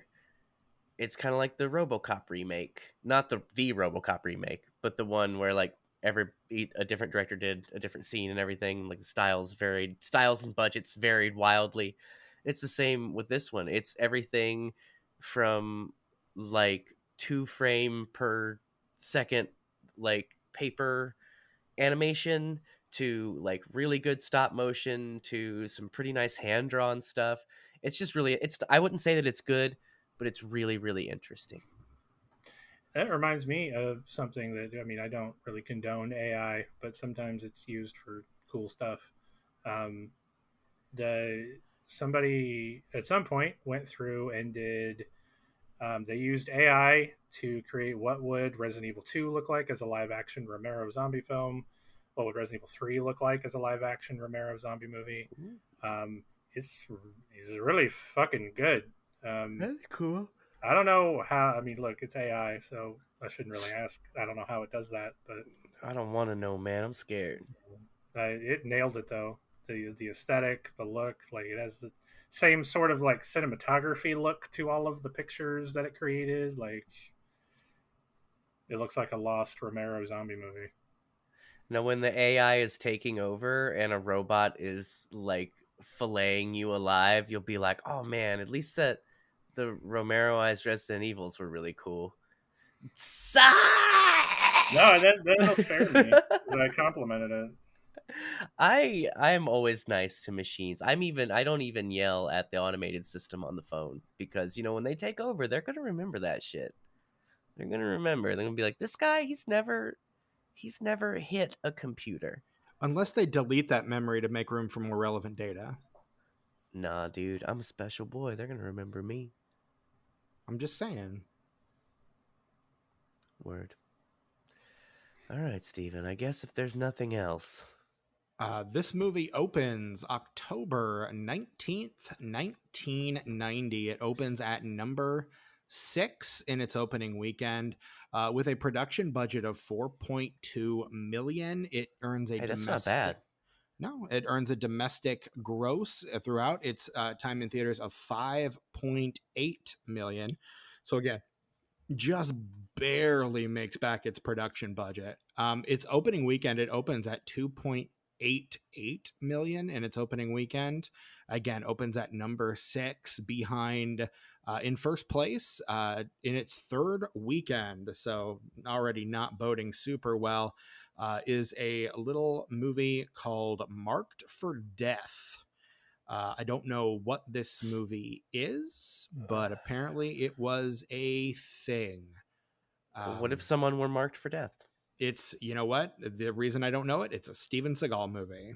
It's kind of like the RoboCop remake, not the RoboCop remake, but the one where like a different director did a different scene and everything. Like the styles and budgets varied wildly. It's the same with this one. It's everything from like 2 frame per second, like paper animation, to like really good stop motion, to some pretty nice hand drawn stuff. It's just really, I wouldn't say that it's good, but it's really, really interesting. That reminds me of something that, I mean, I don't really condone AI, but sometimes it's used for cool stuff. Um, Somebody at some point went through and did, they used AI to create what would Resident Evil 2 look like as a live action Romero zombie film. What would Resident Evil 3 look like as a live action Romero zombie movie? It's really fucking good. That's cool. I don't know how. I mean, look, it's AI, so I shouldn't really ask. I don't know how it does that, but I don't want to know, man. I'm scared. it nailed it though. The aesthetic, the look, like it has the same sort of like cinematography look to all of the pictures that it created. Like it looks like a lost Romero zombie movie. Now, when the AI is taking over and a robot is like filleting you alive, you'll be like, "Oh man, at least that the Romeroized Resident Evils were really cool." No, that'll spare me. I complimented it. I'm always nice to machines. I don't even yell at the automated system on the phone, because when they take over, they're gonna remember that shit. They're gonna be like, this guy, he's never hit a computer. Unless they delete that memory to make room for more relevant data. Nah, dude, I'm a special boy. They're gonna remember me. I'm just saying. Word. All right, Steven, I guess if there's nothing else. This movie opens October 19th, 1990. It opens at number 6 in its opening weekend with a production budget of $4.2 million. It earns a that's not bad. No, it earns a domestic gross throughout its time in theaters of $5.8 million. So again, just barely makes back its production budget. Its opening weekend, it opens at $2.88 million in its opening weekend. Again, opens at number 6 behind in first place in its third weekend. So already not boding super well. Is a little movie called Marked for Death. I don't know what this movie is, but apparently it was a thing. What if someone were marked for death? It's, you know what? The reason I don't know it, it's a Steven Seagal movie.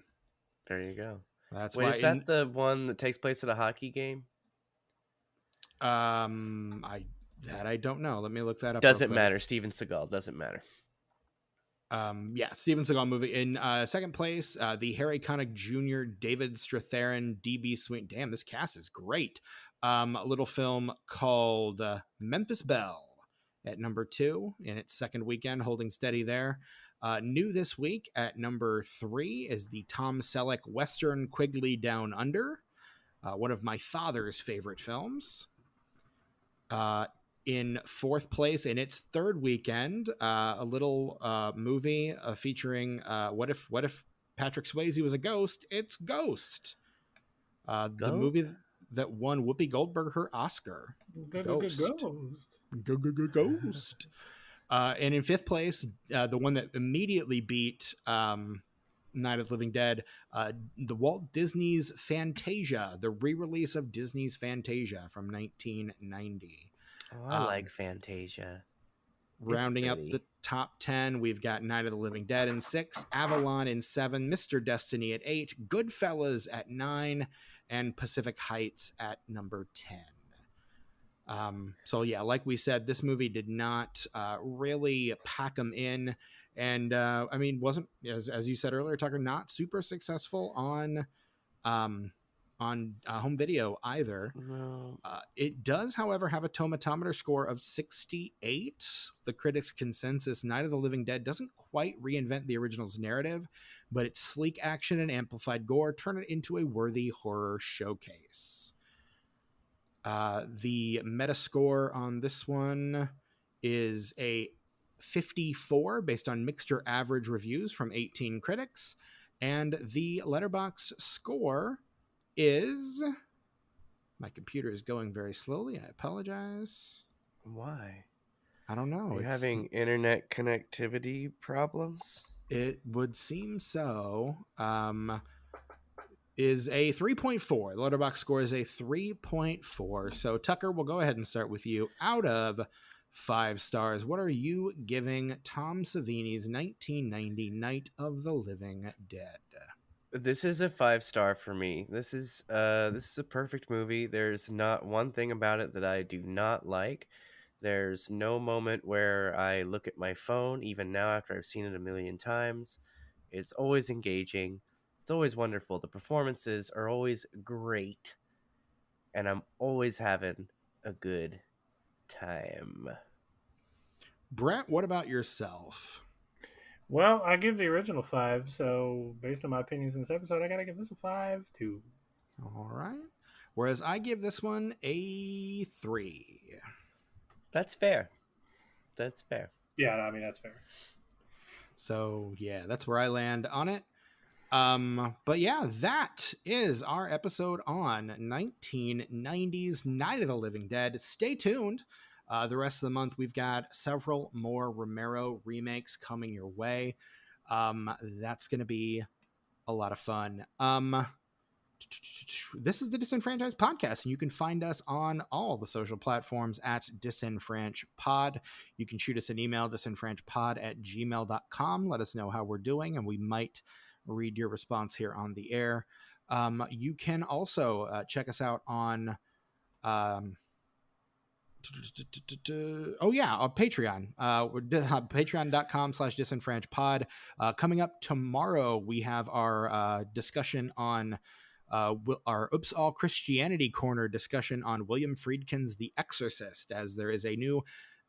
There you go. That's Wait, why. Is that the one that takes place at a hockey game? I don't know. Let me look that up. Doesn't matter. Steven Seagal, doesn't matter. Yeah, Steven Seagal movie. In second place, the Harry Connick Jr., David Strathairn, D.B. Sweeney. Damn, this cast is great. A little film called Memphis Belle at number 2 in its second weekend, holding steady there. New this week at number 3 is the Tom Selleck Western Quigley Down Under, one of my father's favorite films. In fourth place in its third weekend, a little movie featuring what if Patrick Swayze was a ghost? It's Ghost, the movie that won Whoopi Goldberg her Oscar. Ghost. Ghost. And in fifth place, the one that immediately beat Night of the Living Dead, the Walt Disney's Fantasia, the re-release of Disney's Fantasia from 1990. Oh, I like Fantasia. Rounding up the top 10, we've got Night of the Living Dead in 6, Avalon in 7, Mr. Destiny at 8, Goodfellas at 9, and Pacific Heights at number 10. So yeah, like we said, this movie did not really pack them in, and wasn't, as you said earlier, Tucker, not super successful on on home video either. No. It does, however, have a tomatometer score of 68. The critics' consensus, Night of the Living Dead doesn't quite reinvent the original's narrative, but its sleek action and amplified gore turn it into a worthy horror showcase. The Metascore on this one is a 54 based on mixture average reviews from 18 critics, and the Letterboxd score is... My computer is going very slowly. I apologize. Why? I don't know. Are you having internet connectivity problems? It would seem so. Is a 3.4. The Letterboxd score is a 3.4. So Tucker, we'll go ahead and start with you. Out of 5 stars, what are you giving Tom Savini's 1990 Night of the Living Dead? This is a 5-star for me. This is a perfect movie. There's not one thing about it that I do not like. There's no moment where I look at my phone, even now after I've seen it a million times. It's always engaging. It's always wonderful. The performances are always great. And I'm always having a good time. Brett, what about yourself? Well, I give the original 5, so based on my opinions in this episode, I gotta give this a 5 too. All right. Whereas I give this one a 3. That's fair. That's fair. Yeah, no, I mean, that's fair. So, yeah, that's where I land on it. But yeah, that is our episode on 1990's Night of the Living Dead. Stay tuned. The rest of the month, we've got several more Romero remakes coming your way. That's going to be a lot of fun. This is the Disenfranchised Podcast, and you can find us on all the social platforms at disenfranchpod. You can shoot us an email, disenfranchpod@gmail.com. Let us know how we're doing, and we might read your response here on the air. You can also check us out on Patreon. Patreon.com/disenfranchpod. Coming up tomorrow, we have our discussion on our Oops All Christianity Corner discussion on William Friedkin's The Exorcist, as there is a new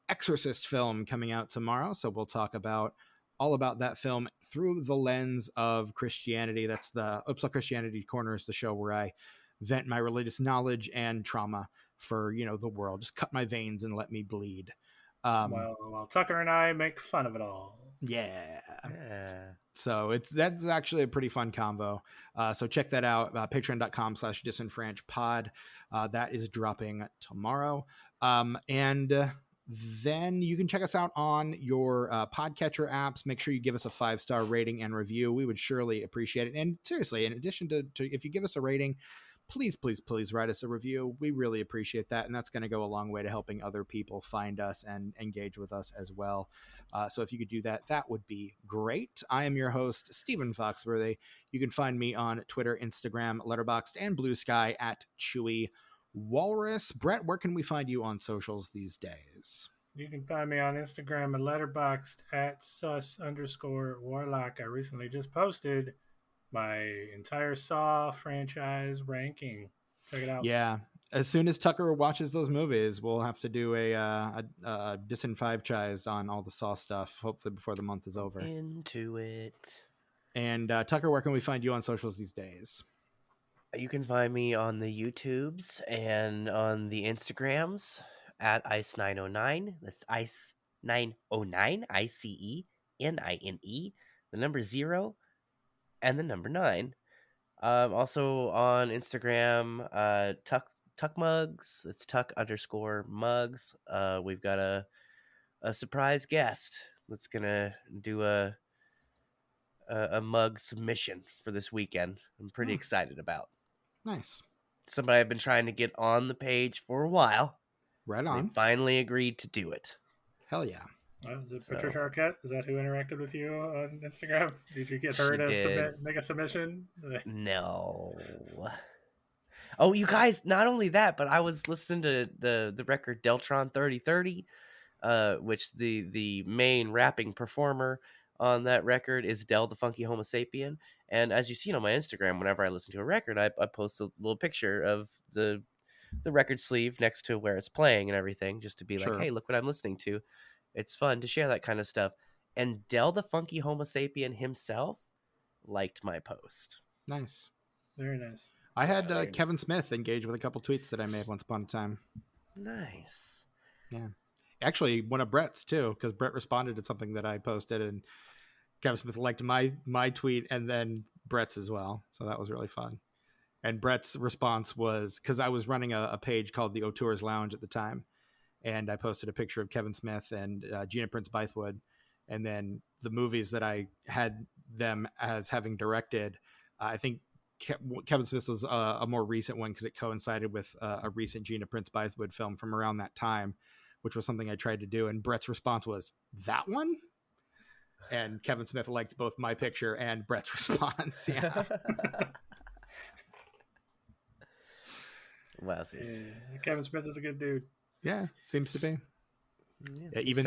Exorcist film coming out tomorrow. So we'll talk about all about that film through the lens of Christianity. That's the Oops All Christianity Corner, is the show where I vent my religious knowledge and trauma for, the world. Just cut my veins and let me bleed. Well, Tucker and I make fun of it all. Yeah. So that's actually a pretty fun combo. So check that out. Patreon.com/disenfranchpod. That is dropping tomorrow. And then you can check us out on your podcatcher apps. Make sure you give us a 5-star rating and review. We would surely appreciate it. And seriously, in addition to if you give us a rating, please write us a review. We really appreciate that. And that's going to go a long way to helping other people find us and engage with us as well. So if you could do that, that would be great. I am your host, Stephen Foxworthy. You can find me on Twitter, Instagram, Letterboxd, and Blue Sky at Chewy Walrus. Brett, where can we find you on socials these days? You can find me on Instagram and Letterboxd at sus_warlock. I recently just posted my entire Saw franchise ranking. Check it out. Yeah. As soon as Tucker watches those movies, we'll have to do a disenfranchised on all the Saw stuff, hopefully before the month is over. Into it. And Tucker, where can we find you on socials these days? You can find me on the YouTubes and on the Instagrams at Ice909. That's Ice909, ICENINE, the number 0, and the number 9. Also on Instagram, Tuck Mugs. It's Tuck_mugs. We've got a surprise guest that's gonna do a mug submission for this weekend. I'm pretty excited about. Nice. Somebody I've been trying to get on the page for a while. Right on. They finally agreed to do it. Hell yeah. Patricia Arquette, is that who interacted with you on Instagram? Did you get her to make a submission? No. Oh, you guys, not only that, but I was listening to the record Deltron 3030, which the main rapping performer on that record is Del the Funky Homo Sapien. And as you've seen on my Instagram, whenever I listen to a record, I post a little picture of the record sleeve next to where it's playing and everything, just to be like, hey, look what I'm listening to. It's fun to share that kind of stuff. And Del the Funky Homo Sapien himself liked my post. Nice. Very nice. I had Kevin Smith engage with a couple tweets that I made once upon a time. Nice. Yeah. Actually, one of Brett's too, because Brett responded to something that I posted, and Kevin Smith liked my tweet and then Brett's as well. So that was really fun. And Brett's response was, because I was running a page called the Auteurs Lounge at the time, and I posted a picture of Kevin Smith and Gina Prince Bythewood, and then the movies that I had them as having directed. I think Kevin Smith was a more recent one because it coincided with a recent Gina Prince Bythewood film from around that time, which was something I tried to do. And Brett's response was, that one? And Kevin Smith liked both my picture and Brett's response. Yeah. Wow. Yeah, Kevin Smith is a good dude. Yeah, seems to be. Yeah, even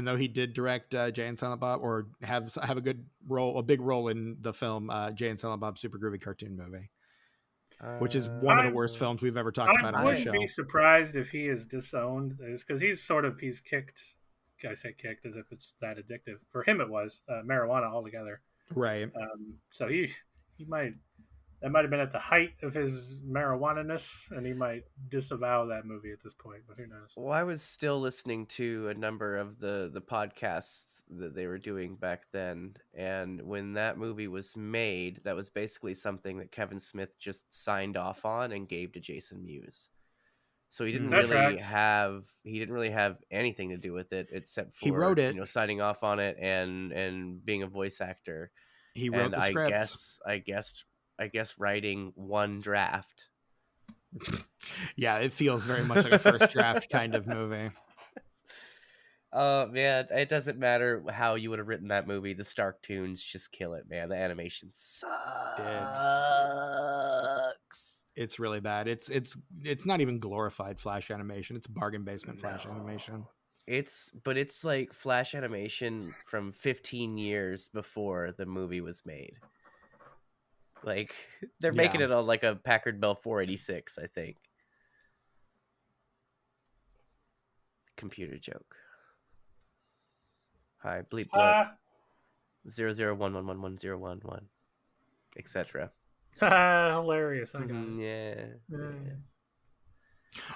though he did direct Jay and Silent Bob, or have a big role in the film Jay and Silent Bob Super Groovy Cartoon Movie, which is one of the worst films we've ever talked about on the show. I wouldn't be surprised if he is disowned, because he's kicked. I say kicked as if it's that addictive. For him, it was marijuana altogether. Right. So he might. That might have been at the height of his marijuana-ness, and he might disavow that movie at this point, but who knows? Well, I was still listening to a number of the podcasts that they were doing back then, and when that movie was made, that was basically something that Kevin Smith just signed off on and gave to Jason Mewes. So he didn't really have anything to do with it except for he wrote it, signing off on it and being a voice actor. He wrote the script. I guess writing one draft. Yeah, it feels very much like a first draft kind of movie. Oh man, it doesn't matter how you would have written that movie. The Stark tunes just kill it, man. The animation sucks. It's really bad. It's not even glorified Flash animation. It's bargain basement Flash animation. It's like Flash animation from 15 years before the movie was made. Like, they're making it on like a Packard Bell 486, I think. Computer joke. Hi, bleep bloop. 0011111011, etc. Hilarious. I got it. Yeah.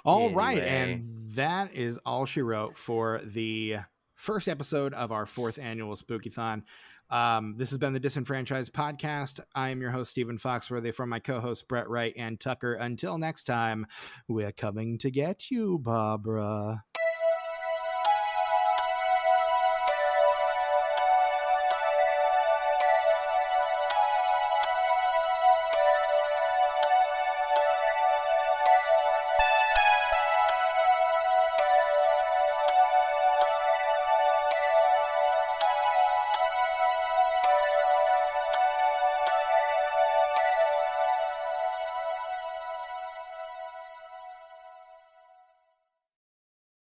All right, and that is all she wrote for the first episode of our 4th annual Spooky-thon. This has been the Disenfranchised Podcast. I am your host, Stephen Foxworthy, from my co-hosts Brett Wright and Tucker. Until next time, we're coming to get you, Barbara.